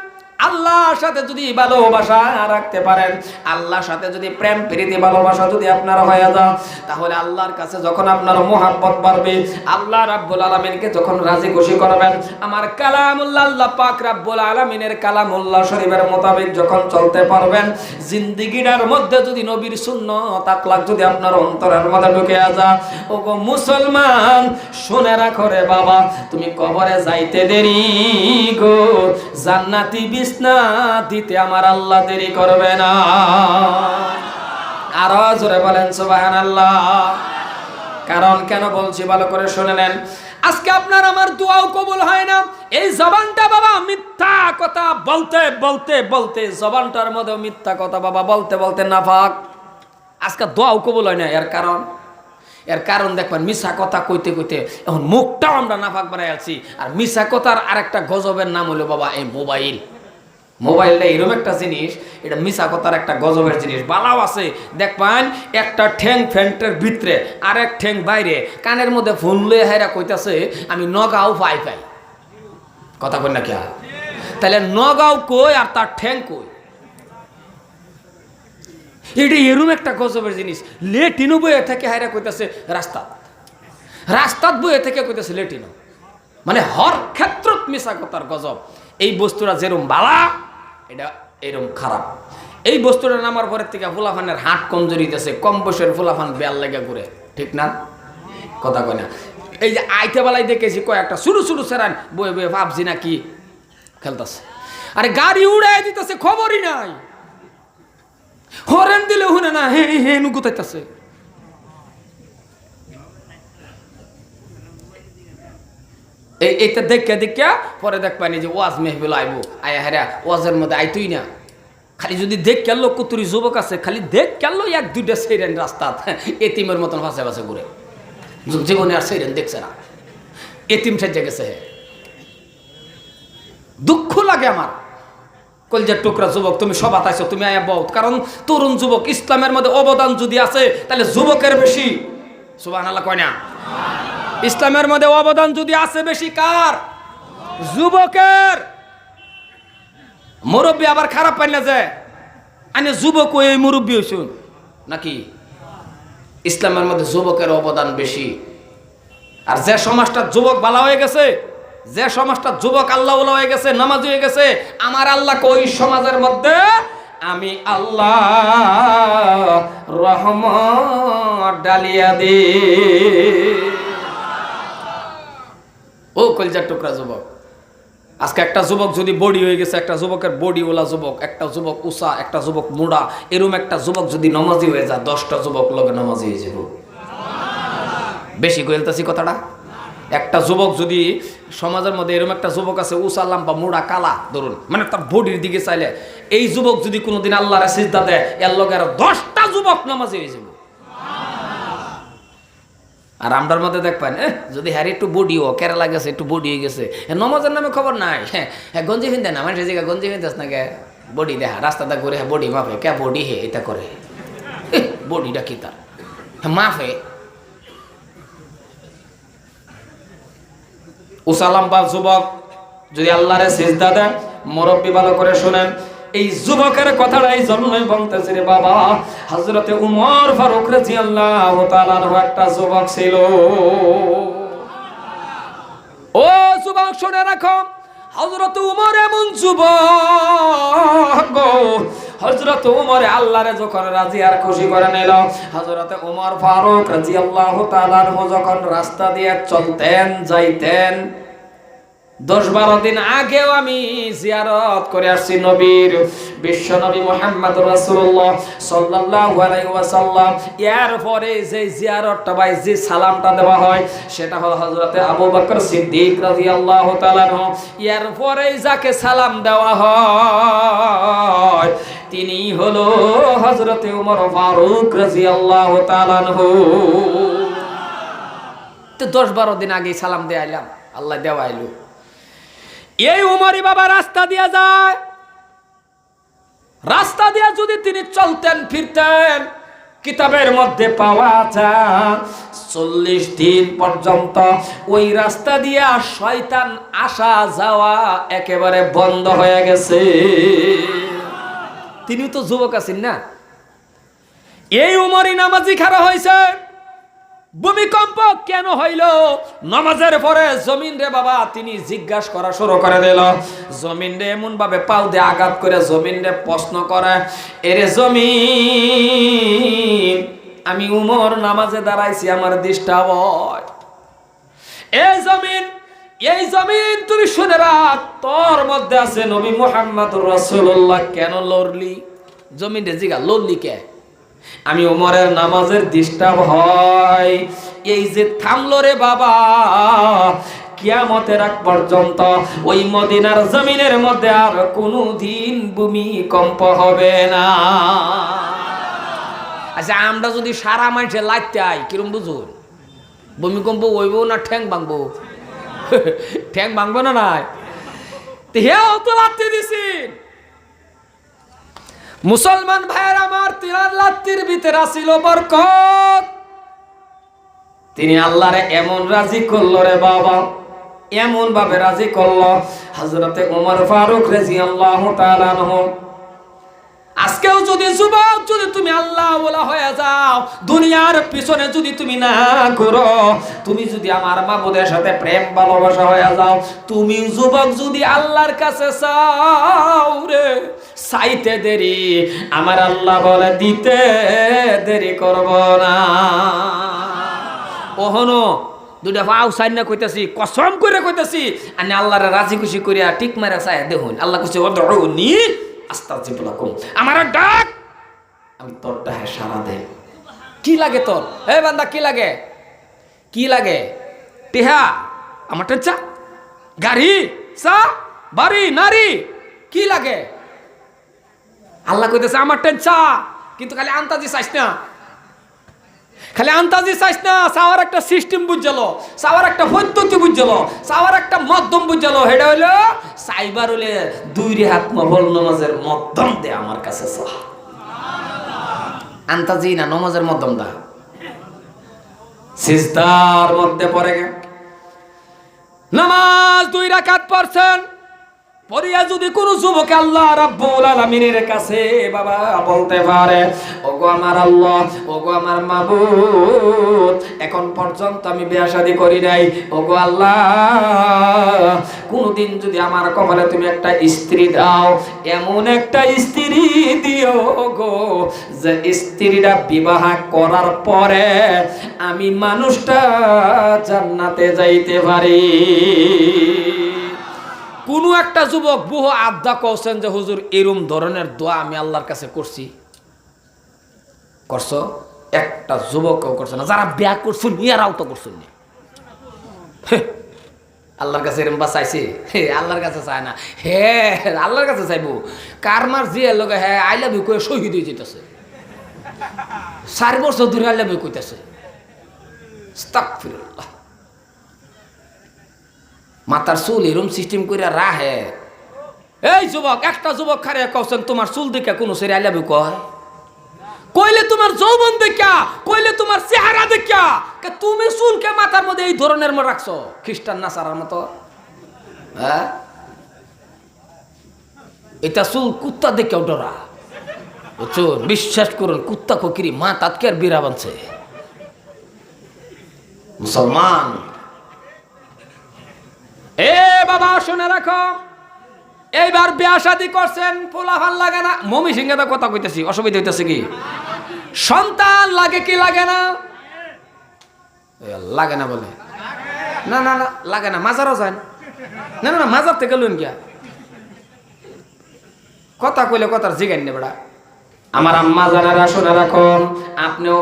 A: আল্লাহর সাথে যদি ভালোবাসা রাখতে পারেন, আল্লাহর সাথে যদি প্রেম প্রীতি ভালোবাসা যদি আপনার হয়ে যায়, তাহলে আল্লাহর কাছে যখন আপনার মোহাব্বত বাড়বে, আল্লাহ রাব্বুল আলামিনকে যখন রাজি খুশি করবেন, আমার কালামুল্লাহ আল্লাহ পাক রাব্বুল আলামিনের কালামুল্লাহ শরীফের মোতাবেক যখন চলতে পারবেন, জিন্দেগিটার মধ্যে যদি নবীর সুন্নাত আখলাক যদি আপনার অন্তরের মধ্যে ঢুকে যায়, ওগো মুসলমান শুনে রাখো রে বাবা, তুমি কবরে যাইতে দেরি গো, জান্নাতি বিছনা দিতে আমার আল্লাহ দেরি করবে না। আরো জোরে বলেন সুবহানাল্লাহ। কারণ কেন বলছি ভালো করে শুনে নেন। আজকে আপনার আমার দোয়াও কবুল হয় না, এই জবানটা বাবা মিথ্যা কথা বলতে বলতে বলতে, জবানটার মধ্যে মিথ্যা কথা বাবা বলতে বলতে নাফাক। আজকে দোয়াও কবুল হয় না। এর কারণ দেখবেন মিশা কথা কইতে কইতে এখন মুখটাও আমরা নাফাক বানাই আছি। আর মিশা কথার আরেকটা গজবের নাম হলো বাবা এই মোবাইল। মোবাইলটা এরকম একটা জিনিস, এটা মিশা কথার একটা গজবের জিনিস। বালাও আছে দেখবেন, একটা ঠ্যাং ফ্যান্টের ভিতরে আর এক ঠ্যাং বাইরে, কানের মধ্যে ফোন লয়ে হাইরা কইতাছে আমি নগাঁও পাই। কথা কই না কি? তাহলে নগাঁও কই আর তার ঠ্যাং কই? এটা এরকম একটা গজবের জিনিস। লেটিনো বইয়ে থেকে হাইরা কইতাছে রাস্তাত বইয়ে থেকে কইতাছে লেটিনো। মানে হর ক্ষেত্রত মিশা কথার গজব। এই বস্তুটা যেরকম বালা, এটা এরকম খারাপ। এই বস্তুটা নামার পরের থেকে ফুলাফানের হাট কমজোরি দিতেছে, কম বয়সের ফুলাফান বেয়াল লেগে ঘুরে, ঠিক না? কথা কয় না? এই যে আইতে বেলায় দেখেছি কয়েকটা ছোটো ছোটো সেরান বয়ে বয়ে ভাবছি না কি খেলতেছে, আরে গাড়ি উড়াই দিতেছে, খবরই নাই, হরেন দিলে শুনে না, হে হে নুকুতাইতেছে। এইটা দেখা পরে দেখবানি যে ওয়াজ মেহবিল আইবো, আয়া হারা ওয়াজের মধ্যে আইতুই না। খালি যদি দেখ কেন কতুরি যুবক আছে, খালি দেখ কেন এক দুইটা সেইরেন রাস্তাত এতিমের মতন ভাসে ভাসে ঘুরে, জীবনে আর সেইরেন দেখছে না, এতিম সেজে গেছে। দুঃখ লাগে আমার। কলজার টুকরা যুবক, তুমি সবাত আইছো, তুমি আয়া বহুত, কারণ তরুণ যুবক ইসলামের মধ্যে অবদান যদি আছে তাহলে যুবকের বেশি। সুবহানাল্লাহ কয় না? ইসলামের মধ্যে অবদান যদি আছে বেশি কার? যুবকের। মুরব্বী আবার খারাপ পাই না যে আনে যুবক ওই মুরব্বী হইছুন নাকি? ইসলামের মধ্যে যুবকের অবদান বেশি। আর যে সমাজটা যুবক ভালো হয়ে গেছে, যে সমাজটা যুবক আল্লাহ হয়ে গেছে, নামাজ হয়ে গেছে, আমার আল্লাহকে ওই সমাজের মধ্যে আমি আল্লাহ রহমত ডালিয়া দে। ও কলজার টুকরা যুবক, আজকে একটা যুবক যদি বডি হয়ে গেছে, একটা যুবকের বডি ওলা যুবক, একটা যুবক উষা, একটা যুবক মুড়া, এরম একটা যুবক যদি নামাজি হয়ে যায়, 10টা যুবক লগে নামাজি হয়ে যাব। বেশি কইলতাছি কথাটা। একটা যুবক যদি সমাজের মধ্যে এরকম একটা যুবক আছে উষা লাম্বা মুড়া কালা ধরুন, মানে তার বডির দিকে চাইলে, এই যুবক যদি কোনোদিন আল্লাহর সিজদা দেয়, এর লগে আর 10টা যুবক নামাজি হয়ে যাব। আর আমরার মধ্যে দেখবেন যদি হ্যাঁ একটু বডিও কেরালা গেছে, একটু বডি হয়ে গেছে, নমাজের নামে খবর নাই। হ্যাঁ গঞ্জি ফিনতে না, মানুষের জায়গায় গঞ্জি ফিনতেস না কে, বডি দেখা রাস্তাটা ঘুরে, হ্যাঁ বডি মাফে কে, বডি হে এটা করে, বডিটা কি তার হ্যাঁ মাফে। উসালাম্বা যুবক যদি আল্লাহরে সিজদা দেয়, মুরব্বি ভালো করে শুনেন, এই যুবকের কথাটাই জন্যই বলতেছি রে বাবা, হযরতে উমর ফারুক রাদিয়াল্লাহু তাআলা একটা যুবক ছিল। ও যুবক শুনে রাখো, হযরতে উমর এমন যুবক, হযরতে উমর আল্লাহরে যখন রাজি আর খুশি করে নিল, হযরতে উমর ফারুক রাদিয়াল্লাহু তাআলা যখন রাস্তা দিয়ে চলতেন যাইতেন, 10-12 দিন আগেও আমি জিয়ারত করে আসছি নবীর, বিশ্ব নবী মুহাম্মদ রাসূলুল্লাহ সাল্লাল্লাহু আলাইহি ওয়াসাল্লাম। এরপরে যে জিয়ারতটা ভাই, যে সালামটা দেওয়া হয়, সেটা হলো হযরতে আবু বকর সিদ্দিক রাদিয়াল্লাহু তাআলা আনহু। এরপরে যাকে সালাম দেওয়া হয় তিনি হলো হযরতে উমর ফারুক রাদিয়াল্লাহু তাআলা আনহু। তো 10-12 দিন আগে সালাম দিয়ে আইলাম, আল্লাহ দেওয়া আইলো। এই উমরি বাবা রাস্তা দিয়ে যায়, রাস্তা দিয়ে যদি তিনি চলতেন ফিরতেন, কিতাবের মধ্যে পাওয়া যায় 40 দিন পর্যন্ত ওই রাস্তা দিয়ে শয়তান আসা যাওয়া একেবারে বন্ধ হয়ে গেছে। তিনি তো যুবক আছেন না। এই উমরি নামাজি খাড়া হয়েছে, ভূমিকম্প কেন হইল? নামাজের পরে জমিন রে বাবা তিনি জিজ্ঞাসা করা শুরু করে দিল, জমিন রে এমন ভাবে পাও দিয়ে আঘাত করে জমিন রে প্রশ্ন করে, এরে জমিন, আমি উমর নামাজে দাঁড়াইছি, আমার ডিস্টার্ব হয়। এই জমিন তুমি শুনে রাখ, তোর মধ্যে আছে নবী মুহাম্মদুর রাসূলুল্লাহ, কেন লড়লি? জমিন রে জিগা লড়লি কে? আমি উমরের নামাজের ডিস্টার্ব হয়, এই যে থামলো রে বাবা, কিয়ামতের আগ পর্যন্ত ওই মদিনার জমিনের মধ্যে আর কোনোদিন ভূমিকম্প হবে না। আচ্ছা আমরা যদি সারা মানুষের লাইতে আই, কিরম বুঝুন? ভূমিকম্প হইব না ঠ্যাং ভাঙবো? ঠ্যাং ভাঙবো না নাই? হেও তো লাত্তি দিছি। মুসলমান ভাইয়ের আমার, তিনার লাত্তির ভিতরে ছিল বরকত। তিনি আল্লাহরে এমন রাজি করলো রে বাবা, এমন ভাবে রাজি করলো, হযরতে ওমর ফারুক রাদিয়াল্লাহু তাআলা আনহু। আজকেও যদি যুবক, যদি তুমি আল্লাহ ওয়ালা হয়ে যাও, দুনিয়ার পিছনে যদি তুমি না ঘুরো, তুমি যদি আমার মাবুদের সাথে প্রেম ভালোবাসা হয়ে যাও, তুমি যুবক যদি আল্লাহর কাছে চাও রে, চাইতে দেরি, আমার আল্লাহ বলে দিতে দেরি করব না। ওহনো দুটা পাও সাইন না কইতাছি, কসম করে কইতাছি, আমি আল্লাহরে রাজি খুশি করিয়া টিক মারা চাই দেখুন, আল্লাহ কইছে ওদউনি আস্তাজিব লাকুম, আমার ডাক আমি তোর ডাকে সাড়া দেই। কি লাগে তোর? হে বান্দা কি লাগে? কি লাগে? টেহা আমারটা চা, গাড়ি, চা, বাড়ি, নারী, কি লাগে? আল্লাহ কইতেছে আমারটা চা, কিন্তু খালি আন্তাজি চাইস না, খালি আন্তাজি চাইস না, চাওয়ার একটা সিস্টেম বুঝলো, চাওয়ার একটা পদ্ধতি বুঝলো, চাওয়ার একটা মাধ্যম বুঝলো। হেডা হইলো চাইবার হলে 2 হাত নফল নামাজের মাধ্যম দে আমার কাছে চা। আন্তাজি না, নামাজের মাধ্যম দা। সিজদার মধ্যে পড়ে গে নামাজ 2 রাকাত পড়ছেন, পরিয়া যদি কোন যুবক আল্লাহ রাব্বুল আলামিনের কাছে বাবা বলতে পারে, ওগো আমার আল্লাহ, ওগো আমার মাবুদ, এখন পর্যন্ত আমি বিয়ে শাদী করি নাই, ওগো আল্লাহ কোনদিন যদি আমার কপালে তুমি একটা স্ত্রী দাও, এমন একটা স্ত্রী দিও গো যে স্ত্রীরা বিবাহ করার পরে আমি মানুষটা জান্নাতে যাইতে পারি। কোন একটা যুবক বহু আড্ডা করছেন যে হুজুর এরম ধরনের দোয়া আমি আল্লাহর কাছে করছি? করছো? একটা যুবক কেউ করছে না। যারা বিয়া করছেন ইয়ারাও তো করছেন না। আল্লাহর কাছে এরম বা চাইছে? আল্লাহর কাছে চায় না। হে আল্লাহর কাছে চাইবো কার মার জিয়ার লোক? হ্যাঁ আই লাভ ইউ কয়ে শহীদ হয়ে যেতেছে, 4 বছর ধরে আই লাভ ইউ কইতেছে। আস্তাগফিরুল্লাহ। মাথার চুল এরম সিস্টেম করে রাহে। এই যুবক, একটা যুবক খারে কওছেন তোমার চুল দেখে কোন ছেলে আই লাভ ইউ কয়? কইলে তোমার যৌবন দেখা, কইলে তোমার চেহারা দেখা। তুমি চুলকে মাথার মধ্যে এই ধরনের রাখছো খ্রিস্টান নাসারার মতো। হ্যাঁ, এটা চুল কুত্তা দেখেও ডরা, বুঝছো? বিশ্বাস করুন, কুত্তা ফকিরি মা তাৎকে আর বিরা বানছে। মুসলমান এ বাবা শুনে রাখো, এইবার বিয়া শাদী করছেন, পোলাপান লাগে না? মমি সিংহে তো কথা কইতেছি, অসুবিধা হইতেছে কি? সন্তান লাগে কি লাগে না? লাগে না বলে না না না লাগে না। মাজারও যায় না, না না মাজার থেকে লইন গিয়া কথা কইলে কথার জিগাই নে বেড়া। আমার আম্মা জানারা শুনে রাখুন, আপনিও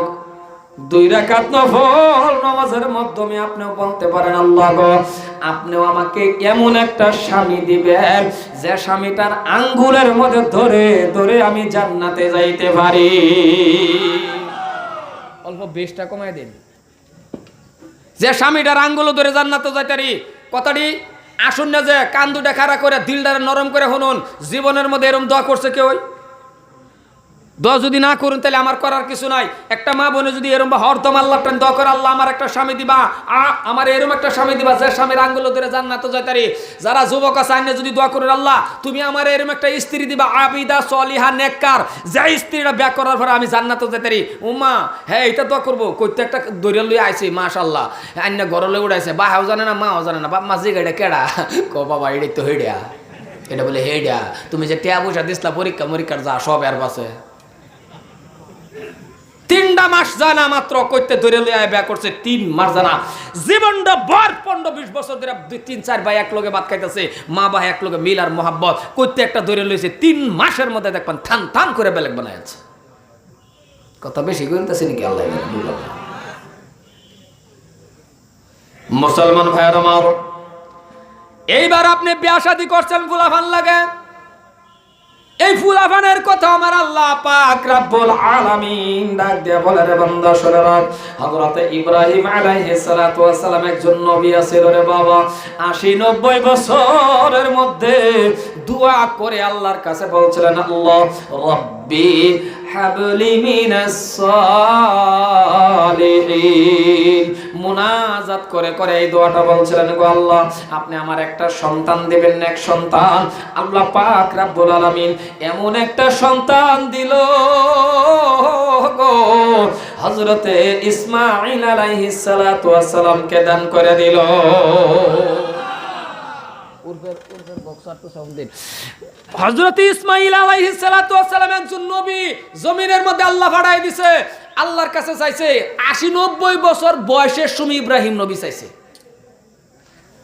A: 2 রাকাত নফল নামাজের মাধ্যমে আপনিও বলতে পারেন, আল্লাহ গো আপনিও আমাকে এমন একটা স্বামী দিবেন যে স্বামীটার আঙ্গুলের মধ্যে ধরে ধরে আমি জান্নাতে যাইতে পারি। অল্প বেশটা কমায় দেন। যে স্বামীটার আঙ্গুল ধরে জান্নাতে যাইতে পারি কথাটি আসুন না, যে কান দুটা খাড়া করে দিলটারে নরম করে শুনুন। জীবনের মধ্যে এরকম দোয়া করছে কেউ? দোয়া যদি না করুন তাহলে আমার করার কিছু নাই। একটা মা বোনে যদি এরকম হরদম আল্লাহ দোয়া করে, আল্লাহ আমার একটা স্বামী দিবা, আমার এরকম একটা স্বামী দিবা যে স্বামীর আঙ্গুল ধরে জান্নাতে যাইতারি। যারা যুবক আছে আইনে যদি দোয়া করেন, আল্লাহ তুমি আমার এরকম একটা স্ত্রী দিবা আবিদা সলিহা নেককার, যে স্ত্রীটা বিয়ে করার পরে আমি জান্নাতে যাইতারি। উম্মা হ্যাঁ এটা দোয়া করবো। কইতে একটা দরিয়া লই আইছি মাশাআল্লাহ, আইনে ঘরে লই উড়াইছে, বাহাও জানে না মাও জানে না, বাপ মা জিগা এটা কেডা? কো বাবা এটাই তো হেডিয়া। এটা বলে হেডিয়া, তুমি যে টিয়া পয়সা দিসলা পরীক্ষা মরীক্ষার যা সব এর পাশে 3টা মাস জানা মাত্র কইতে ধরে লইয়া বিয়া করছে। 3 মাস জানা জীবনটা ভর 15-20 বছর ধরে 2-3-4 ভাই এক লগে ভাত খাইতেছে, মা ভাই এক লগে মিল আর মোহাব্বত কইতে একটা ধরে লইছে। 3 মাসের মধ্যে দেখবেন থান থান করে বেলেগ বানায় আছে। কথা বেশি কইতেছে নাকি আল্লাহ বুঝলাম না। মুসলমান ভাইরা আমার, এইবার আপনি বিয়া শাদী করছেন, ফুলাফান লাগে। এই ফুলাফানের কথা আমার আল্লাহ পাক রব্বুল আলামিন ডাক দিয়ে বলে, রে বান্দা শুনে রাখ, হযরত ইব্রাহিম আলাইহিস সালাতু ওয়াস সালাম একজন নবী আছে রে বাবা। 80-90 বছরের মধ্যে দোয়া করে আল্লাহর কাছে বলছিলেন, আল্লাহ রব্বি হাবলি মিনাস সালিহিন। মুনাজাত করে করে এই দোয়াটা বলছিলেন, গো আল্লাহ আপনি আমার একটা সন্তান দিবেন, এক সন্তান। আল্লাহ পাক রব্বুল আলামিন এমন একটা সন্তান দিল গো, হযরতে ইসমাঈল আলাইহিস সালাতু ওয়াস সালামকে দান করে দিল। হযরত ইসমাঈল আলাইহিস সালাতু ওয়াস সালাম একজন নবী, জমিনের মধ্যে আল্লাহ পাঠায় দিয়েছে। আল্লাহর কাছে চাইছে 80-90 বছর বয়সের সময় ইব্রাহিম নবী চাইছে,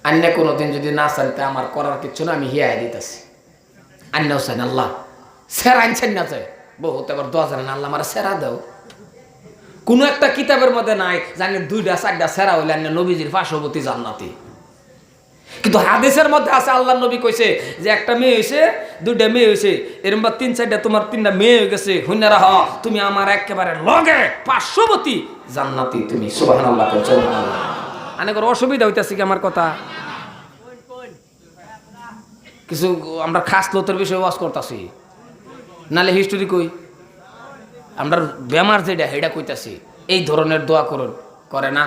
A: আন্না কোনোদিন যদি না চাইতে আমার করার কিছু না, আমি হিয়ায় দিতেছি। আন্নাও চাই না, আল্লাহ সেরা আনছেন না চাই বহুত, এবার দোয়া জানেন আল্লাহ আমার সেরা দাও। কোনো একটা কিতাবের মধ্যে নাই জানি 2-4টা সেরা হইলে আন্না নবীজির পার্শ্ববর্তী জান্নাতি। কিন্তু হাদিসের মধ্যে আছে আল্লাহ নবী কইছে যে একটা মেয়ে হয়েছে, 2টা মেয়ে হয়েছে, এরকম 3-4টা তোমার 3টা মেয়ে হয়ে গেছে, হুন্নারা হ তুমি আমার একেবারে লগে পার্শ্ববর্তী জান্নাতি তুমি। সুবহানাল্লাহ সুবহানাল্লাহ। অনেকের অসুবিধা হইতাছে কি আমার কথা? কিছু আমরা খাস লোতের বিষয়ে ওয়াজ করতেছি, নালে হিস্টোরি কই আমরা বেমার যেটা হেডা কইতাছি। এই ধরনের দোয়া করুন, করে না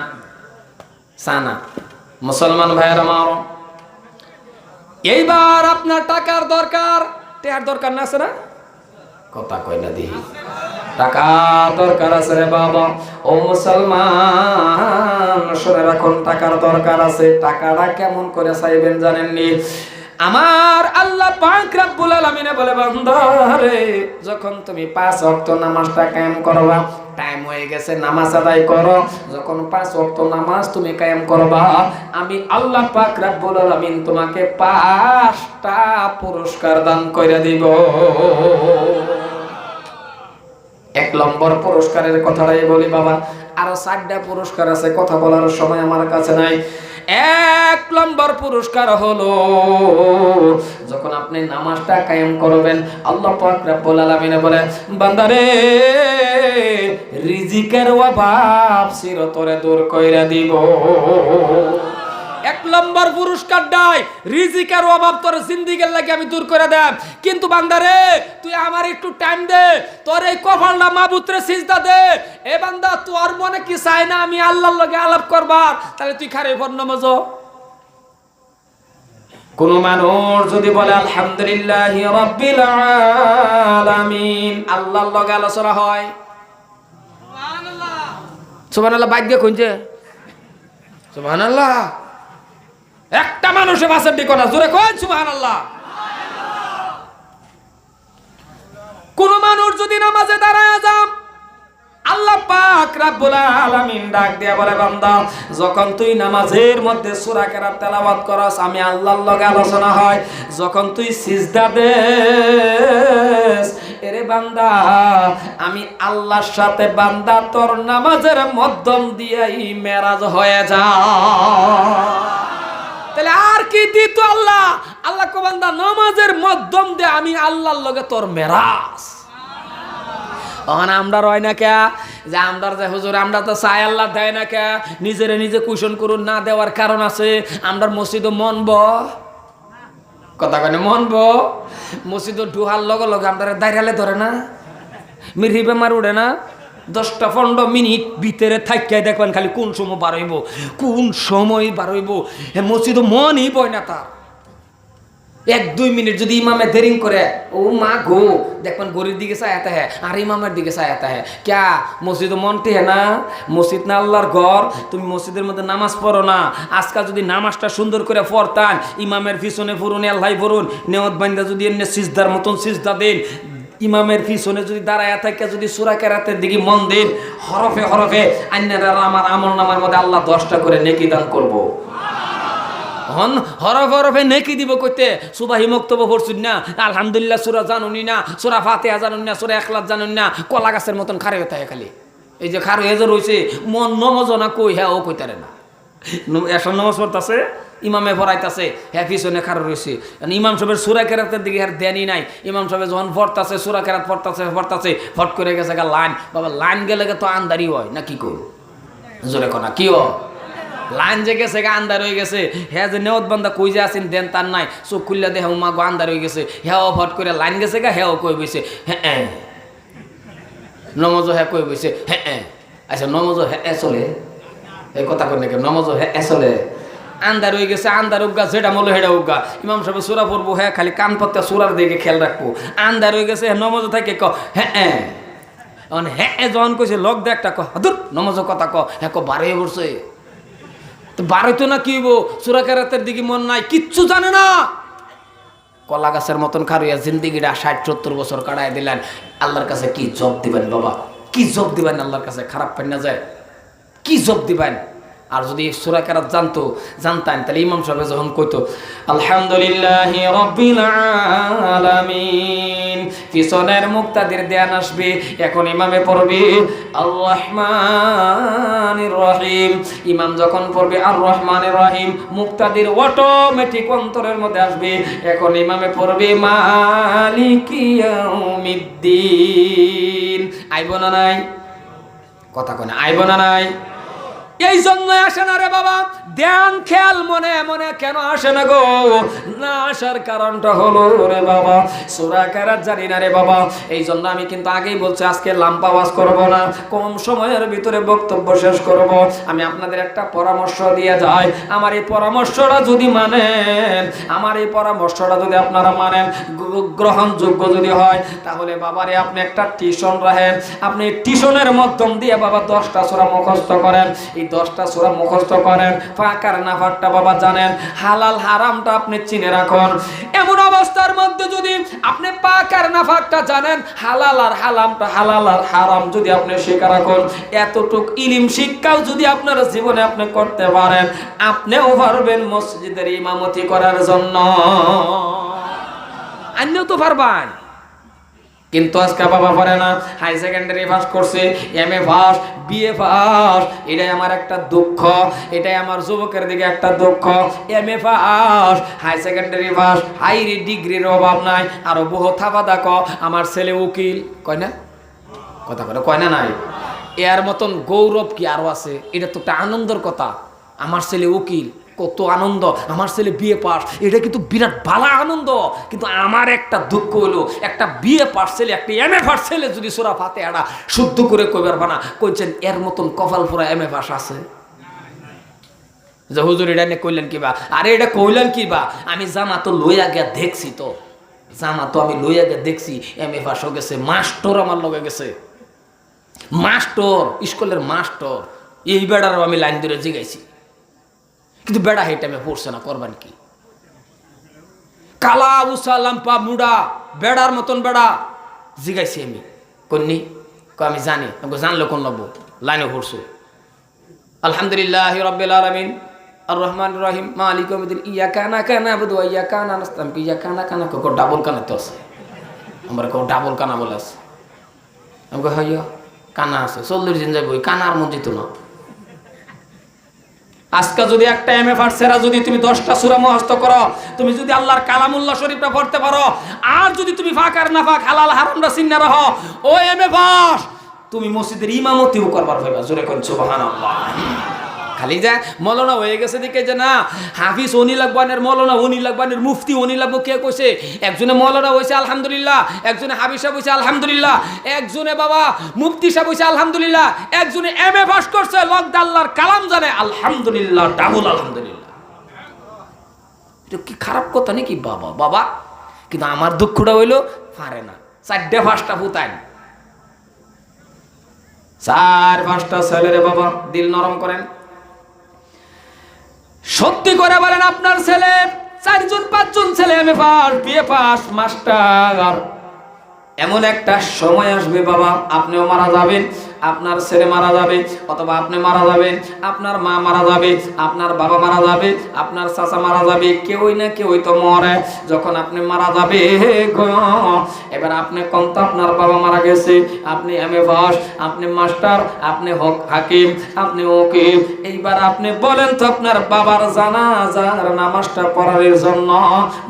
A: সানা। মুসলমান ভাইয়ের আমার, এইবার আপনার টাকার দরকার, টাকার দরকার না আছে না? কথা কই না দিই, টাকা দরকার আছে রে বাবা। ও মুসলমান শুনে রাখুন, টাকার দরকার আছে। টাকাটা কেমন করে চাইবেন জানেননি? আমার আল্লাহ পাক রব্বুল আলামিন বলে, বান্দা রে, যখন তুমি 5 ওয়াক্ত নামাজটা কায়েম করবা, টাইম হয়ে গেছে, নামাজ আদায় করো। যখন 5 ওয়াক্ত নামাজ তুমি কায়েম করবা, আমি আল্লাহ পাক রব্বুল আলামিন তোমাকে 5টা পুরস্কার দান কইরা দিব। 1 নম্বর পুরস্কারের কথাটাই বলি বাবা, আরো 4টা পুরস্কার আছে, কথা বলার সময় আমার কাছে নাই। 1 নম্বর পুরস্কার হলো, যখন আপনি নামাজটা কায়েম করবেন, আল্লাহ পাক রব্বুল আলামিন বলে, বান্দারে, রিজিকের অভাব চিরতরে দূর কইরা দিব। 1 নম্বর পুরস্কার দেয়, রিজিকের অভাব তোর জিন্দেগির লাগি আমি দূর করে দেব। কিন্তু বান্দারে, তুই আমার একটু টাইম দে, তোর এই কপালটা মাবুতরে সিজদা দে। এ বান্দা, তোর মনে কি চাই না আমি আল্লাহর লগে আলাপ করবার? তাহলে তুই খারে ফর নামাজ। কোন মানুষ যদি বলে আলহামদুলিল্লাহি রাব্বিল আলামিন, আল্লাহর লগে আলোচনা হয়। সুবহানাল্লাহ, সুবহানাল্লাহ। ভাগ্য কইছে সুবহানাল্লাহ। একটা মানুষে বাসের দিক না, জোরে কই সুবহানাল্লাহ। কোন মানুষ যদি নামাজে দাঁড়ায় যান, আল্লাহ পাক রব্বুল আলামিন ডাক দিয়া বলে, বান্দা, যখন তুই নামাজের মধ্যে সূরা কেরাত তেলাওয়াত করস, আমি আল্লাহর লগে আলোচনা হয়। যখন তুই সিজদা দেস, এরে বান্দা, আমি আল্লাহর সাথে বান্দা তোর নামাজের মাধ্যম দিয়েই মেরাজ হয়ে যায়। তাহলে আর কি দিত আল্লাহ? আল্লাহ কো, বান্দা, নামাজের মাধ্যম দিয়ে আমি আল্লাহর লগে তোর মেরাজ। ওখানে আমরা রয় না কে, যে আমরা যে হুজুর আমরা তো চাই আল্লাহ দেয় না কে, নিজেরে নিজে কুশন করুন, না দেওয়ার কারণ আছে। আমরা মসজিদও মনব, কথা কেন মনব? মসজিদ ডুহার লগে লগে আমরা দাঁড়ালে ধরে না, মিরি বেমার উঠে না। 10-15 মিনিট ভিতরে থাকিয়ে দেখবেন খালি কোন সময় বার হইব, কোন সময় বার হইব। মসজিদ মনই বয় না তার। 1-2 মিনিট যদি ইমামে দেরিং করে, ও মা গো, দেখবেন গরির দিকে চায়াতে হ্যাঁ, আর ইমামের দিকে চায়াতে হ্যাঁ। ক্যা মসজিদ মনটি হ্যাঁ না? মসজিদ না আল্লাহর ঘর? তুমি মসজিদের মধ্যে নামাজ পড়ো না। আজকাল যদি নামাজটা সুন্দর করে পড়তান, ইমামের পিছনে ফুরুন, আল্লাহ ফুরুন, নেওয়াত বান্দা যদি এনে সিজদার মতন সিজদা দেন, ইমামের পিছনে যদি দাঁড়ায় থাকে, যদি সূরা কেরাতের দিকে মন দেন, হরফে হরফে আন্নারা আমার আমল নামার মধ্যে আল্লাহ 10টা করে নেকি দান করবো। হরফ হরফে নেকি দিব কইতে, সুবাহি মক্তব্য পড়ছুন না, আলহামদুলিল্লাহ সূরা জানুনি না, সূরা ফাতিহা জানুন না, সূরা ইখলাস জানুন না, কলা গাছের মতন খারে হতে হয় খালি। এই যে খার হয়ে যে রয়েছে, মন নমজ না কই, হ্যাঁ ও কইতারে না। এসব নমাজ পড়তাছে, ইমামে পড়াইতাছে, হ্যাঁ পিছনে খার রয়েছে। ইমাম সাহেবের সূরা কেরাতের দিকে আর দেনই নাই। ইমাম সাহেব যখন পড়তাছে, সূরা কেরাত পড়তাছে, ফট করে গেছে গা লাইন। বাবা, লাইন গেলে তো আন্দারি হয় না, কি কই জোরে কোনা কি হয়? লাইন যে গেছে গা আন্দার হয়ে গেছে। হ্যাঁ যে নেওয়াত বান্দা কই যে আছেন দেন তার নাই, চোখ খুললে দেখে মা গো আন্দার হয়ে গেছে। হ্যাঁ ফট করে লাইন গেছে গা, হ্যাঁ কই বইছে হ্যাঁ নমজ, হ্যাঁ কই বইছে হ্যাঁ। আচ্ছা নমজ হ্যাঁ চলে, এই কথা কই নাকি? নমজ হ্যাঁ চলে, আন্দার হয়ে গেছে, আন্দার উগা যেটা মলো হেডা উগা। ইমাম সাহেব সূরা পড়বো, হ্যাঁ খালি কান পত্তা সূরার দিকে খেয়াল রাখবো। আন্দার হয়ে গেছে, নমজ থাকে ক হ্যাঁ হ্যাঁ যখন কইছে লগ দে একটা ক দূর নমজ কথা ক, হ্যাঁ ক বারে বসে তো বারোইতো না কি হইব? সূরা কেরাতের দিকে মন নাই, কিচ্ছু জানে না। কলা গাছের মতন খারুইয়া জিন্দিগিটা 60-70 বছর কাটায় দিলেন। আল্লাহর কাছে কি জব দিবেন বাবা? কি জব দিবেন আল্লাহর কাছে? খারাপ পাই না যায়, কি জব দিবেন? আর যদি সূরা কেরাত জানতেন, তাহলে ইমাম সাহেব যখন কইতো আলহামদুলিল্লাহি রাব্বিল আলামিন, পিছনের মুক্তাদির ধ্যান আসবে, এখন ইমামে পড়বে আর রহমানির রহিম। ইমাম যখন পড়বে আর রহমানির রহিম, মুক্তাদির অটোমেটিক অন্তরের মধ্যে আসবে, এখন ইমামে পড়বে মালিকি ইয়াউমিদ্দিন। আইব না নাই? কথা কয় না, আইব না নাই? এই জন্য আসে না রে বাবা, ধ্যান খেয়াল মনে মনে কেন আসে না গো? না আসার কারণটা হলো রে বাবা, সূরা কেরাত জানি না রে বাবা। এই জন্য আমি কিন্তু আগেই বলছি আজকে লাম্পা ওয়াজ করব না, কম সময়ের ভিতরে বক্তব্য শেষ করব। আমি আপনাদের একটা পরামর্শ দিয়ে যাই, আমার এই পরামর্শটা যদি মানেন, আমার এই পরামর্শটা যদি আপনারা মানেন, গ্রহণযোগ্য যদি হয়, তাহলে বাবারে আপনি একটা টিউশন রাখেন। আপনি টিউশনের মাধ্যম দিয়ে বাবা 10টা সূরা মুখস্থ করেন। এই 10টা সূরা মুখস্থ করেন, ফাঁকার নাফাকটা বাবা জানেন, হালাল হারামটা আপনি চিনে রাখুন। এমন অবস্থার মধ্যে যদি আপনি পাক আর নাফাকটা জানেন, হালাল আর হারামটা, হালাল আর হারাম যদি আপনি শিখে রাখুন, এতটুক ইলম শিক্ষাও যদি আপনার জীবনে আপনি করতে পারেন, আপনিও পারবেন মসজিদের ইমামতি করার জন্য, আপনিও তো পারবেন। কিন্তু আজকে বাবা পারে না। হাই সেকেন্ডারি পাস করছে, এমএ পাস, বিএ পাস, এটাই আমার একটা দুঃখ, এটাই আমার যুবকের দিকে একটা দুঃখ। MA pass, high secondary pass, high ডিগ্রির অভাব নাই, আরো বহু থাপা দেখো আমার ছেলে উকিল, কয় না কথা বলে, কয় না নাই? এর মতন গৌরব কি আরো আছে? এটা তো একটা আনন্দের কথা। আমার ছেলে উকিল, কত আনন্দ। আমার ছেলে বিএ পাস, এটা কিন্তু বিরাট ভালো আনন্দ। কিন্তু আমার একটা দুঃখ হলো, একটা বিএ পাস ছেলে, একটা এমএ পাস ছেলে যদি সূরা ফাতিহা শুদ্ধ করে কইবার বানা, কইছেন এর মতন কপাল পুরা এমএ পাস আছে? যে হুজুর এটা নিয়ে কইলেন কিবা? আরে এটা কইলেন কিবা? আমি জামা তো লইয়া গিয়া দেখছি, তো জামা তো আমি লইয়া গিয়া দেখছি। এমএ পাস হয়ে গেছে, মাস্টার আমার লগে গেছে, মাস্টার, স্কুলের মাস্টার। এই বেড়ারও আমি লাইন ধরে জিগাইছি, কিন্তু বেড়া হেঁটে আমি পড়ছে না, করবেন কি? কালা উষা লাম্পা মুডা বেড়ার মতন বেড়া জিগাইছি আমি, কন্যা আমি জানি, আমাকে জানলো কোন নব্য লাইনে পড়ছো। আলহামদুলিল্লাহ রাব্বিল আলামিন আর রহমান রহিম মালিক ইয়াউমিদ্দিন ইয়াকা না'বুদু ওয়া ইয়াকা নাস্তাইন। ইয়াকা না কো ডাবল কানা তো আছে, আমরা কো ডাবল কানা বলে আছে। আমাকে হইয়া কানা আছে, 40 দিন যাইব, কানার মধ্যে তো না। আজকে যদি একটা এমএ ফার্সেরা যদি তুমি 10টা সূরা মুখস্থ করো, তুমি যদি আল্লাহর কালামুল্লাহ শরীফটা পড়তে পারো, আর যদি তুমি ফাঁকার নাফাক হালাল হারামটা চিন্না রাখো, ও এমএ পাস, তুমি মসজিদের ইমামতিও করবার ভাইবা। জোরে কোন সুবহানাল্লাহ। খালি যা মৌলানা হয়ে গেছে দিকে যে না হাফিজ উনি লাগবানের, মৌলানা উনি লাগবানের, মুফতি উনি লাগবো, কে কইছে? একজনে মৌলানা হইছে আলহামদুলিল্লাহ, একজনে হাফিজ সাহেব হইছে আলহামদুলিল্লাহ, একজনে বাবা মুফতি সাহেব হইছে আলহামদুলিল্লাহ, একজনে এমএ পাস করছে, লকদ আল্লাহর কালাম জানে আলহামদুলিল্লাহ, ডাবল আলহামদুলিল্লাহ। এটা কি খারাপ কথা নাকি বাবা? বাবা কিন্তু আমার দুঃখটা হইলো পারে না। 4টে 5টা ফুতাইন, 4-5টা ছেলেরে বাবা দিল নরম করেন। সত্যি করে বলেন, আপনার ছেলে 4জন 5জন ছেলে MA pass, BA pass, master, এমন একটা সময় আসবে বাবা আপনিও মারা যাবেন, আপনার ছেলে মারা যাবে, অথবা আপনি মারা যাবেন, আপনার মা মারা যাবে, আপনার বাবা মারা যাবে, আপনার চাচা মারা যাবে, কেউই না কেউই তো মরে। যখন আপনি মারা যাবে এবার আপনি কোন তো আপনার বাবা মারা গেছে, আপনি এমএ পাস, আপনি মাস্টার, আপনি হাকিম, আপনি উকিল, এইবার আপনি বলেন তো আপনার বাবার জানাজার নামাজটা পড়ার জন্য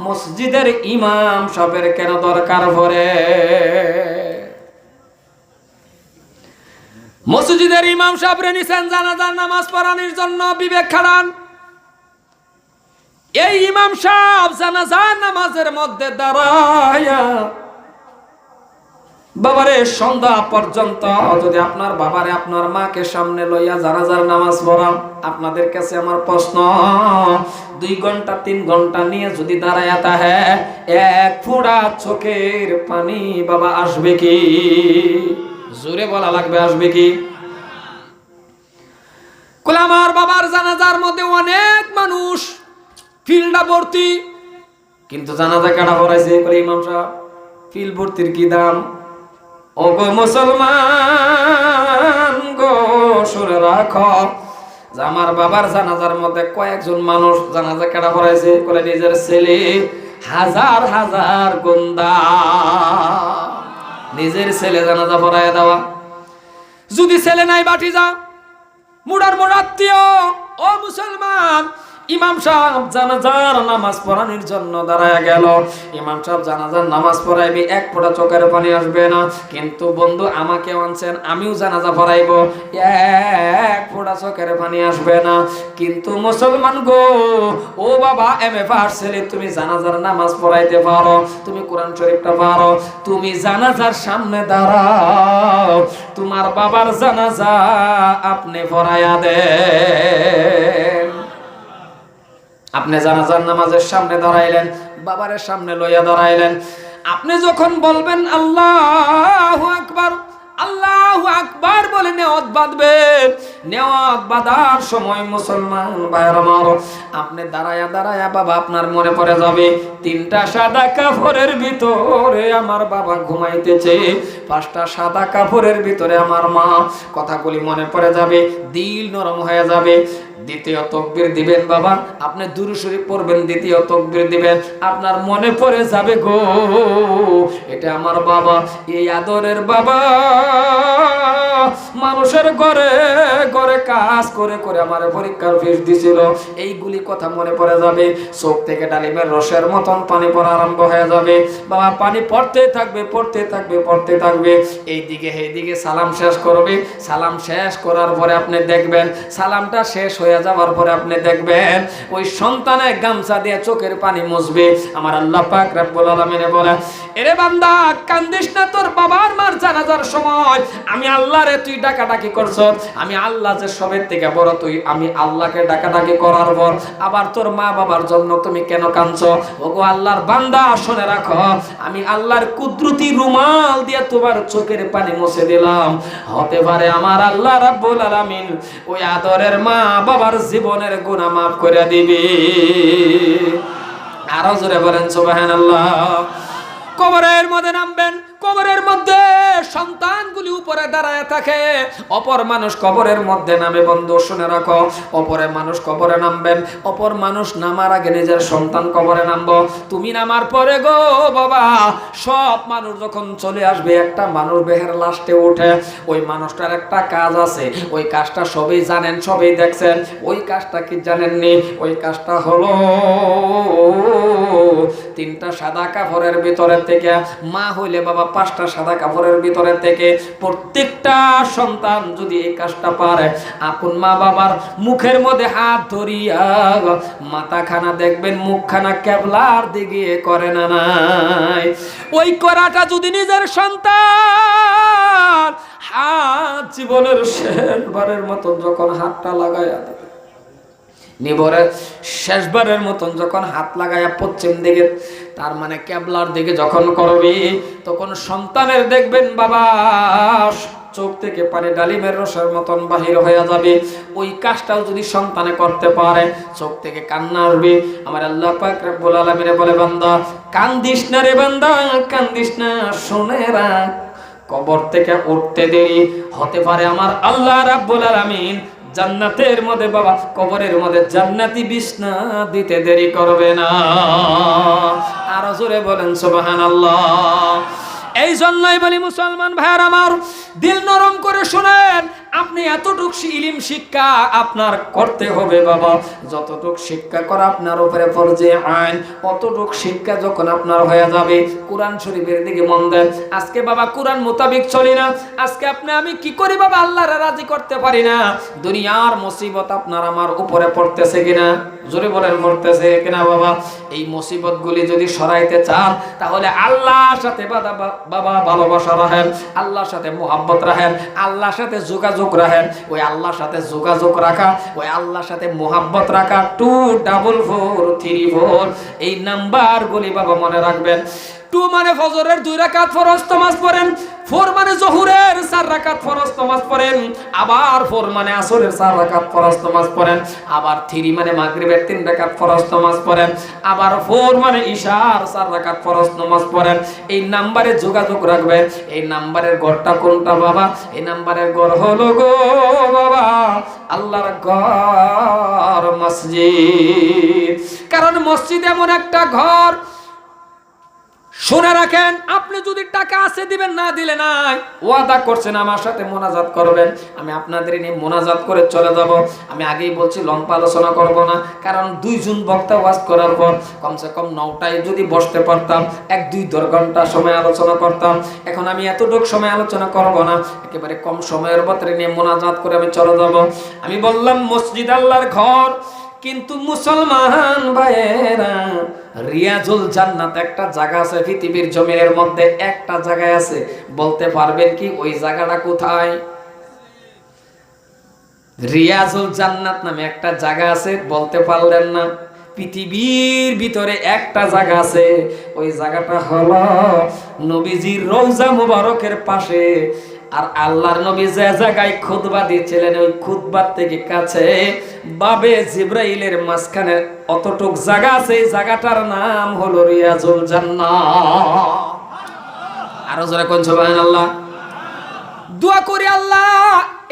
A: মসজিদের ইমাম সাহেবের কেন দরকার পড়ে? মসজিদের ইমাম সাহেবরে নিছেন জানাজার নামাজ পড়ানোর জন্য, বিবেক খাড়ান। এই ইমাম সাহেব জানাজার নামাজের মধ্যে দাঁড়ায়া বাবারে সন্ধ্যা পর্যন্ত যদি আপনার বাবারে আপনার মাকে সামনে লইয়া জানাজার নামাজ পড়ান, আপনাদের কাছে আমার প্রশ্ন, 2 ঘন্টা 3 ঘন্টা নিয়ে যদি দাঁড়ায়া থাকে, 1 ফোঁটা চোখের পানি বাবা আসবে কি? জোরে বলা লাগবে, আসবে কি? আমার বাবার জানাজার মধ্যে অনেক মানুষ, ফিল্ডটা ভর্তি, কিন্তু জানাজা কাটা পড়াইছে বলে ইমাম সাহেব। ফিল্ড ভর্তির কি দাম? ও গো মুসলমান গো, শুনে রাখো, আমার বাবার জানাজার মধ্যে কয়েকজন মানুষ জানাজা কাটা পড়াইছে বলে নিজের ছেলে, হাজার হাজার গুন্দা নিজের ছেলে জানাজা পড়ায় দেওয়া। যদি ছেলে নাই বাটি যা মুড়ার মোড়াত্মীয়, ও মুসলমান, ইমাম সাহেব জানাজার নামাজ পড়ানোর জন্য দাঁড়ায় গেল। ইমাম সাহেব জানাজার নামাজ পড়াইবে, এক ফোঁটা চোখের পানি আসবে না। কিন্তু বন্ধু আমাকে আনছেন, আমিও জানাজা পড়াইব, এক ফোঁটা চোখের পানি আসবে না। কিন্তু মুসলমান গো, ও বাবা এমএ পাস ছেলে, তুমি জানাজার নামাজ পড়াইতে পারো, তুমি কোরআন শরীফটা পারো, তুমি জানাজার সামনে দাঁড়াও, তোমার বাবার জানাজা আপনি পড়াইয়া দেন। আপনি জানাজার নামাজের সামনে দাঁড়াইলেন, বাবারের সামনে লইয়া দাঁড়াইলেন। আপনি যখন বলবেন আল্লাহু আকবার, আল্লাহু আকবার বলে নেওয়াত বাঁধবেন, নেওয়াত বাঁধার সময় মুসলমান ভাইরা আমার, আপনি দাঁড়ায়া দাঁড়ায়া বাবা আপনার মনে পড়ে যাবে, 3টা সাদা কাপড়ের ভিতরে আমার বাবা ঘুমাইতেছে, 5টা সাদা কাপড়ের ভিতরে আমার মা। কথাগুলি মনে পড়ে যাবে, দিল নরম হয়ে যাবে। দ্বিতীয় তাকবীর দিবেন বাবা, আপনি দুরূদ শরীফ পড়বেন, দ্বিতীয় তাকবীর দিবেন, আপনার মনে পড়ে যাবে গো, এটা আমার বাবা, এই আদরের বাবা মানুষের ঘরে ঘরে কাজ করে করে আমার পরীক্ষার ফিস দিছিল। এইগুলি কথা মনে পড়ে যাবে, চোখ থেকে ডালিমের রসের মতন পানি পড়া আরম্ভ হয়ে যাবে। বাবা পানি পড়তে থাকবে, পড়তে থাকবে, পড়তে থাকবে। এইদিকে এইদিকে সালাম শেষ করবে, সালাম শেষ করার পরে আপনি দেখবেন, সালামটা শেষ হয়ে যাওয়ার পরে আপনি দেখবেন ওই সন্তানের গামছা দিয়ে চোখের পানি মুছবে। আমার আল্লাহ পাক রব্বুল আলামিন বলে, এরে বান্দা কান্দিস না, তোর বাবার মার জানাজার সময় আমি আল্লাহরে তুই ডাকাডাকি করছ, আমি আল্লাহ যে সবের থেকে বড়, তুই আমি আল্লাহকে ডাকাডাকি করার পর আবার তোর মা বাবার জন্য তুমি কেন কাঁদছো? ওগো আল্লাহর বান্দা শুনে রাখো, আমি আল্লাহর কুদরতি রুমাল দিয়ে তোমার চোখের পানি মুছে দিলাম। হতে পারে আমার আল্লাহ রাব্বুল আলামিন ওই আদরের মা বাবার জীবনের গুনাহ মাফ করে দিবে। আরো জোরে বলেন সুবহানাল্লাহ। কবরের মধ্যে নামবেন, কবরের মধ্যে সন্তানগুলি উপরে দাঁড়ায় থাকে, অপর মানুষ কবরের মধ্যে নামে। বন্ধু শুনে রাখো, অপরে মানুষ কবরে নামবেন, অপর মানুষ নামার আগে নিজের সন্তান কবরে নামবো। তুমি নামার পরে গো বাবা সব মানুষ যখন চলে আসবে, একটা মানুষ বেহের লাস্টে ওঠে। ওই মানুষটার একটা কাজ আছে, ওই কাজটা সবাই জানেন, সবাই দেখছেন। ওই কাজটা কি জানেননি? ওই কাজটা হলো 3টা সাদা কাপড়ের ভিতরে থেকে, মা হইলে বাবা 5টা সাদা কাপড়ের ভিতরে থেকে প্রত্যেকটা সন্তান যদি এই কাজটা পারে, আপন মা বাবার মুখের মধ্যে হাত ধরিয়া মাথাখানা দেখবেন, মুখখানা কেবলার দিকে করে না নাই। ওই করাটা যদি নিজের সন্তান হাত জীবনের শেষবারের মতন যখন হাতটা লাগায়া নিবরে শেষবারের মতন যখন হাত লাগায়া পশ্চিম দিকে, তার মানে কেবলার দিকে যখন করবে, তখন সন্তানের দেখবেন বাবা চোখ থেকে পানি ডালিমের রসের মতন বাহির হয়ে যাবে। ওই কাজটাও যদি সন্তানে করতে পারে, চোখ থেকে কান্না আসবে। আমার আল্লাহ পাক রব্বুল আলামিন বলে, বান্দা কান্দিস না রে বান্দা, কান্দিস না, শুনে রাখ, কবর থেকে উঠতে দেরি হতে পারে আমার আল্লাহ রাব্বুল আলামিন জান্নাতের মধ্যে বাবা কবরের মধ্যে জান্নাতি বিছনা দিতে দেরি করবে না। আরো জোরে বলেন সুবহানাল্লাহ। এই জন্যই বলি মুসলমান ভাইয়ার আমার, দিল নরম করে শুনেন, আপনি এতটুক ইলম শিক্ষা আপনার করতে হবে বাবা। যতটুক শিক্ষা করা আপনার উপরে ফরজে আইন, অতটুক শিক্ষা যখন আপনার হয়ে যাবে, কোরআন শরীফের দিকে মন দেন। আজকে বাবা কোরআন মোতাবেক চলি না, আজকে আপনি আমি কি করি বাবা, আল্লাহরে রাজি করতে পারি না। দুনিয়ার মুসিবত আপনার আমার উপরে পড়তেছে কিনা? জোরে বলেন পড়তেছে কিনা বাবা? এই মুসিবতগুলি যদি সরাইতে চান, তাহলে আল্লাহর সাথে বাবা ভালোবাসা রাখেন, আল্লাহর সাথে মুহাব্বত রাখেন, আল্লাহর সাথে যোগাযোগ রাখেন। ওই আল্লাহর সাথে যোগাযোগ রাখা, ওই আল্লাহর সাথে মুহাব্বত রাখা 24434 এই নাম্বারগুলি বাবা মনে রাখবেন। 2 মানে ফজরের 2 রাকাত ফরজ নামাজ পড়েন, 4 মানে জোহরের 4 রাকাত ফরজ নামাজ পড়েন, আবার 4 মানে আসরের 4 রাকাত ফরজ নামাজ পড়েন, আবার 3 মানে মাগরিবের 3 রাকাত ফরজ নামাজ পড়েন, আবার 4 মানে ইশার 4 রাকাত ফরজ নামাজ পড়েন। এই নাম্বারে যোগাযোগ রাখবেন। এই নাম্বারের ঘরটা কোনটা বাবা? এই নাম্বারের ঘর হলো গো বাবা আল্লাহর ঘর, মসজিদ। কারণ মসজিদ এমন একটা ঘর, শুনে রাখেন, আপনি যদি টাকা আছে দিবেন, না দিলে নাই। ওয়াদা করছেন আমার সাথে মোনাজাত করবেন, আমি আপনাদের নিয়ে মোনাজাত করে চলে যাব। আমি আগেই বলছি লম্বা আলোচনা করব না, কারণ 2 জন বক্তা ওয়াজ করার পর কমসে কম 9টায় যদি বসতে পারতাম 1-2 ঘন্টা সময় আলোচনা করতাম। এখন আমি এতটুকু সময় আলোচনা করব না, একেবারে কম সময়ের ভিতরে নিয়ে মোনাজাত করে আমি চলে যাব। আমি বললাম মসজিদ আল্লাহর ঘর, কিন্তু মুসলমান ভাইয়েরা, রিয়াজুল জান্নাত একটা জায়গা আছে পৃথিবীর জমিনের মধ্যে, একটা জায়গায় আছে। বলতে পারবেন কি ওই জায়গাটা কোথায়? রিয়াজুল জান্নাত নামে একটা জায়গা আছে, বলতে পারলেন না? পৃথিবীর ভিতরে একটা জায়গা আছে, ওই জায়গাটা হলো নবীজির রওজা মুবারকের পাশে। আর আল্লাহর নবী যে জায়গায় খুতবা দিচ্ছিলেন, ওই খুতবার থেকে কাছে বাবে জিব্রাইলের মাঝখানে অতটুক জায়গা আছে, এই জায়গাটার নাম হলো রিয়াজুল জান্নাত। আরো জোরে কোন সুবহানাল্লাহ। দোয়া করি আল্লাহ,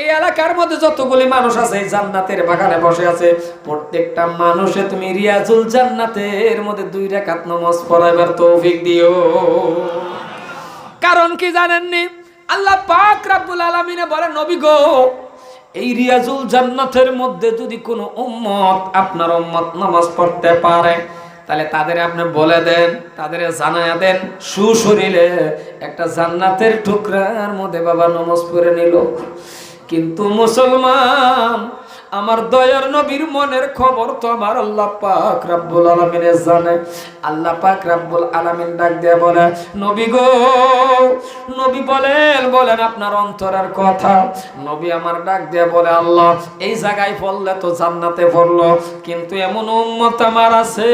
A: এই এলাকার মধ্যে যতগুলি মানুষ আছে এই জান্নাতের বাগানে বসে আছে, প্রত্যেকটা মানুষে তুমি রিয়াজুল জান্নাতের মধ্যে 2 রাকাত নামাজ পড়াইবার তৌফিক দিও। কারণ কি জানেননি? আল্লাহ পাক রব্বুল আলামিনে বলেন, নবী গো, এই রিয়াজুল জান্নাতের মধ্যে যদি কোনো উম্মত, আপনার উম্মত নামাজ পড়তে পারে, তাহলে তাদের আপনি বলে দেন, তাদের জানায়া দেন, সুশরীরে একটা জান্নাতের টুকরার মধ্যে বাবা নামাজ পড়ে নিল। কিন্তু মুসলমান, আমার দয়ার নবীর মনের খবর তো আমার আল্লাহ পাক রব্বুল আলামিন জানে। আল্লাহ পাক রব্বুল আলামিন ডাক দিয়ে বলে, নবী গো, নবী বলেন আপনার অন্তরের কথা। নবী আমার ডাক দিয়ে বলে, আল্লাহ এই জায়গায় পড়লে তো জান্নাতে পড়লো, কিন্তু এমন উম্মত আমার আছে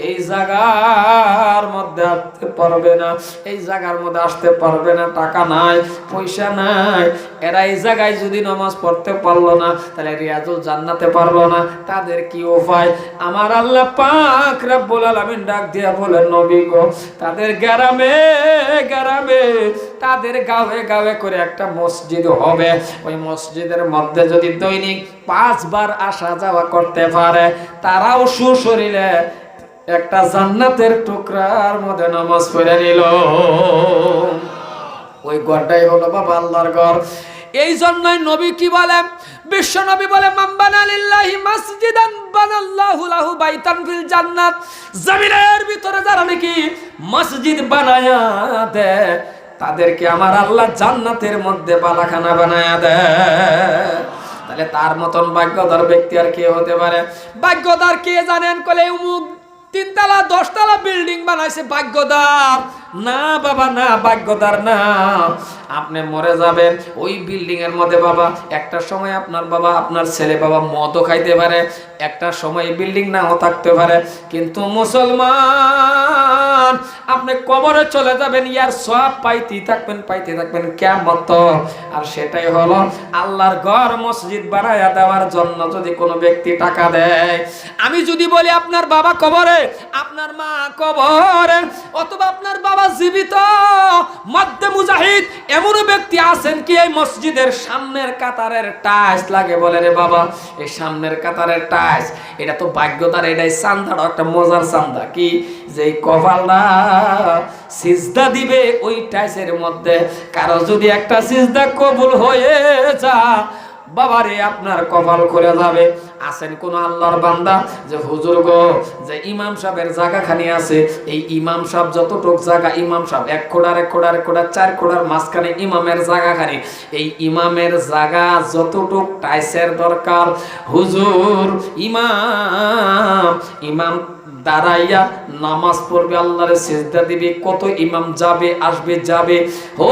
A: এই জায়গার মধ্যে আসতে পারবে না, এই জায়গার মধ্যে আসতে পারবে না, টাকা নাই, পয়সা নাই। এরা এই জায়গায় যদি নামাজ পড়তে পারলো না, তাহলে রিয়াজুল জান্নাতে পারলো না। তাদের কি উপায়? আমার আল্লাহ পাক রব্বুল আলামিন ডাক দিয়া বলেন, নবী গো, তাদের গ্রামে গ্রামে, তাদের গাঁয়ে গাঁয়ে করে একটা মসজিদ হবে। ওই মসজিদের মধ্যে যদি দৈনিক 5 বার আসা যাওয়া করতে পারে, তারাও সুশরীরে একটা জান্নাতের টুকরার মধ্যে নামাজ পড়ে নিল। ওই ঘরটাই হলো বাবা আল্লাহর ঘর। এই জন্যই নবী কি বলেন? বিশ্ব নবী বলে, মান বানা লিল্লাহি মাসজিদান বানাল্লাহু লাহু বাইতান ফিল জান্নাত। জমিনের ভিতরে যারা নাকি মসজিদ বানায়া দেয়, তাদেরকে আমার আল্লাহ জান্নাতের মধ্যে বালাখানা বানায়া দেয়। তাহলে তার মতন ভাগ্যদার ব্যক্তি আর কে হতে পারে? ভাগ্যদার কে জানেন? কলে উমুক 3 তলা 10 তলা বিল্ডিং বানাইছে, ভাগ্যদার না বাবা, না ভাগ্যদার না। আপনি মরে যাবেন, ওই বিল্ডিং এর মধ্যে বাবা একটা সময় আপনার বাবা, আপনার ছেলে বাবা মদও খাইতে পারে, একটা সময় বিল্ডিং নাও থাকতে পারে। কিন্তু মুসলমান, আপনি কবরে চলে যাবেন, ইয়ার সওয়াব পাইতে থাকবেন কিয়ামত। আর সেটাই হলো আল্লাহর ঘর মসজিদ বানায়া দেওয়ার জন্য যদি কোনো ব্যক্তি টাকা দেয়। আমি যদি বলি আপনার বাবা কবরে, আপনার মা কবরে, অথবা আপনার বাবা জীবিত, মধ্যে মুজাহিদ এমন ব্যক্তি আছেন কি এই মসজিদের সামনের কাতারের টাইলস লাগে, বলে রে বাবা এই সামনের কাতারের টাইলস, এটা তো ভাগ্যদার, এটাই চান্দা, একটা মজার চান্দা কি, যে কপালটা সিজদা দিবে ওই টাইলসের মধ্যে, কারো যদি একটা সিজদা কবুল হয়ে যায়, বাবারে আপনার কপাল খুলে যাবে। আছেন কোন আল্লাহর বান্দা যে হুজুর গো, যে ইমাম সাহেবের জায়গা খানি আছে, এই ইমাম সাহেব যতটুক জায়গা, ইমাম সাহেব 1 খোড়ার 4 খোড়ার মাঝখানে ইমামের জায়গা খানি, এই ইমামের জায়গা যতটুক টাইসের দরকার, হুজুর ইমাম দাঁড়াইয়া নামাজ পড়বে, আল্লাহর সিজদা দিবে, কত ইমাম যাবে আসবে যাবে, ও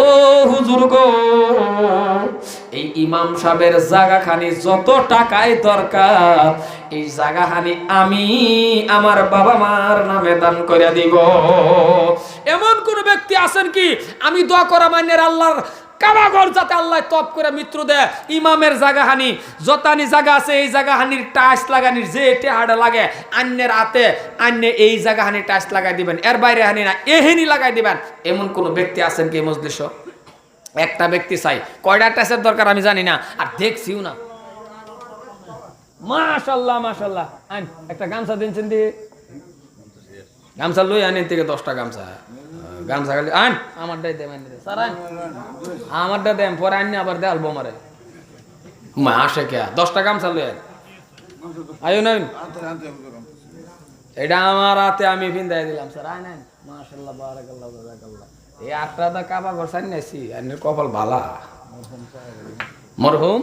A: হুজুর গো, এই ইমাম সাহেবের জায়গাখানি যত টাকায় দরকার, এই জায়গাখানি আমি আমার বাবা মার নামে দান করে দিব। এমন কোন ব্যক্তি আছেন কি? আমি দোয়া করা মানের আল্লাহর কাবাঘর যাতে আল্লাহ তপ করে মৃত্যু দেয়, ইমামের জায়গাহানি যতানি জায়গা আছে, এই জায়গাহানির টাইস লাগানির যে টেহাড়া লাগে আন্যের হাতে, আন্য এই জায়গাহানির টাইস লাগাই দিবেন, এর বাইরে হানি না, এহেনি লাগাই দিবেন। এমন কোন ব্যক্তি আছেন কি মজলিস? একটা ব্যক্তি চাই। কয়টা টাইসের দরকার আমি জানি না, আর দেখছিও না। মাশাআল্লাহ মাশাআল্লাহ, একটা গামছা দিনছেন দিয়ে গামছা লই আনেন থেকে 10টা গামছা গামছা খালি আন আমারটাই দেবেন স্যার আন আমারটা দেন পরে আনি আবার দে আলবো আমারে মা আসে কে 10টা গামছা লই আন আয়ো না এটা আমার হাতে আমি ফিন্দাই দিলাম স্যার আন আন মাশাআল্লাহ বারাকাল্লাহ জাযাকাল্লাহ এই 8টা দা কাবা করছেন নাইছি আনের কপাল ভালা মরহুম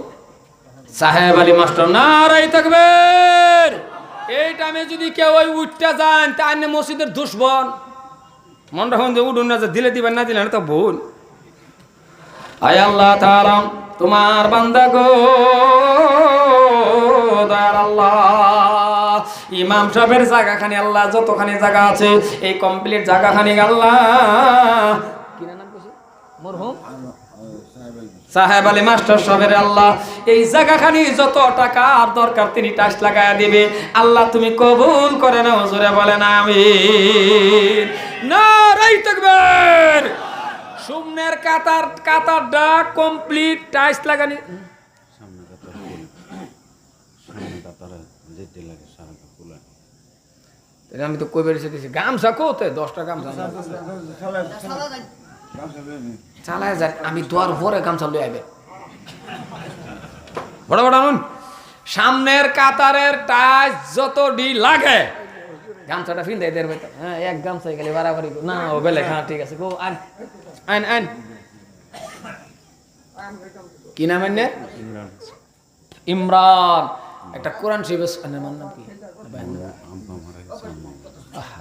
A: সাহেব আলী মাস্টার নারাই তাকবীর এই টাইমে যদি কেউ ওই উঠতে যান তা আইনে মসজিদের দুশমন মন রাখুন যে উঠুন না যে দিলে দিবেন না দিলেন তো ভুল আয় আল্লাহ তাআলা তোমার বান্দা গো দয়ার আল্লাহ ইমাম সাহেবের জায়গাখানি আল্লাহ যতখানি জায়গা আছে এই কমপ্লিট জায়গাখানি আল্লাহ কি নাম কইছে মরহুম সাহেব আলী মাস্টার সাহেবের আল্লাহ এই জায়গাখানি যত টাকা আর দরকার তিনি টাইস লাগায়া দিবে আল্লাহ তুমি কবুল করে নাও জোরে বলেন আমিন নারাই তাকবীর সুমনের কাতারটা কমপ্লিট টাইস লাগানি সামনে কাতারে যেতে লাগে সারাটা ফুলা তাহলে আমি তো কই বেরিয়ে দিছি গামছা কোতে 10টা গামছা চালায় যায় আমি দোয়ার পরে গামছা লই আইবে বড় বড় আনুন সামনের কাতারের টাইস যত ডি লাগে গামছাটা ফিন্দাই দের ভাই হ্যাঁ এক গামছাই গেলে বাড়াবাড়ি না ও বেলে হ্যাঁ ঠিক আছে গো আন আন আন কি নাম এর ইমরান একটা কোরআন শরীফ আছে নাম কি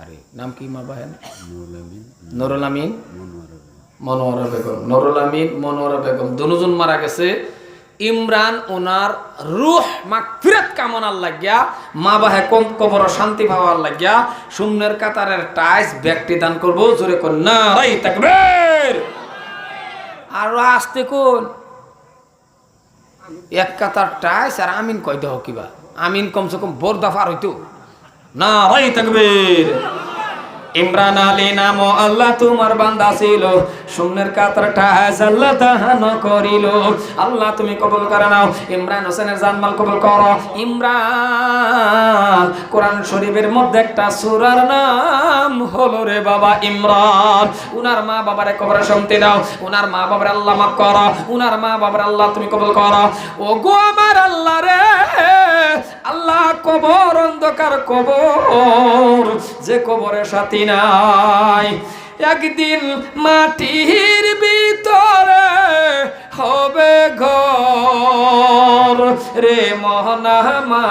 A: আরে নাম কি মা বাহেন নুরুল আমিন মনোয়ারা বেগম নুরুল আমিন মনোয়ারা বেগম দুজন মারা গেছে ইমরান ওনার রূহ মাগফিরাত কামনার লাগিয়া মা বাহে কোন কবর শান্তি পাওয়ার লাগিয়া শূন্যের কাতারের টাইস ব্যক্তি দান করব জোরে কোন নারাই তাকবীর আর আস্তে কোন এক কাতার টাইস আর আমিন কই দাও কিবা আমিন কমসে কম বর্দা পার হইতো নারাই তাকবীর ইমরান আলী নাম আল্লাহ তোমার বান্দা ছিল শূন্যের কাতারটা আল্লাহ দান করিল আল্লাহ তুমি কবুল করে নাও ইমরান হোসেনের জানমাল কবুল করো ইমরান কোরআন শরীফের মধ্যে একটা সূরার নাম হলো রে বাবা ইমরান উনার মা বাবারে কবরে শান্তি দাও উনার মা বাবার আল্লাহ মাফ করো উনার মা বাবার আল্লাহ তুমি কবুল করো ও গো আমার আল্লাহ রে আল্লাহ কবর অন্ধকার কবর যে কবরের সাথী নাই একদিন মাটির ভিতরে হবে ঘর রে মহনা মা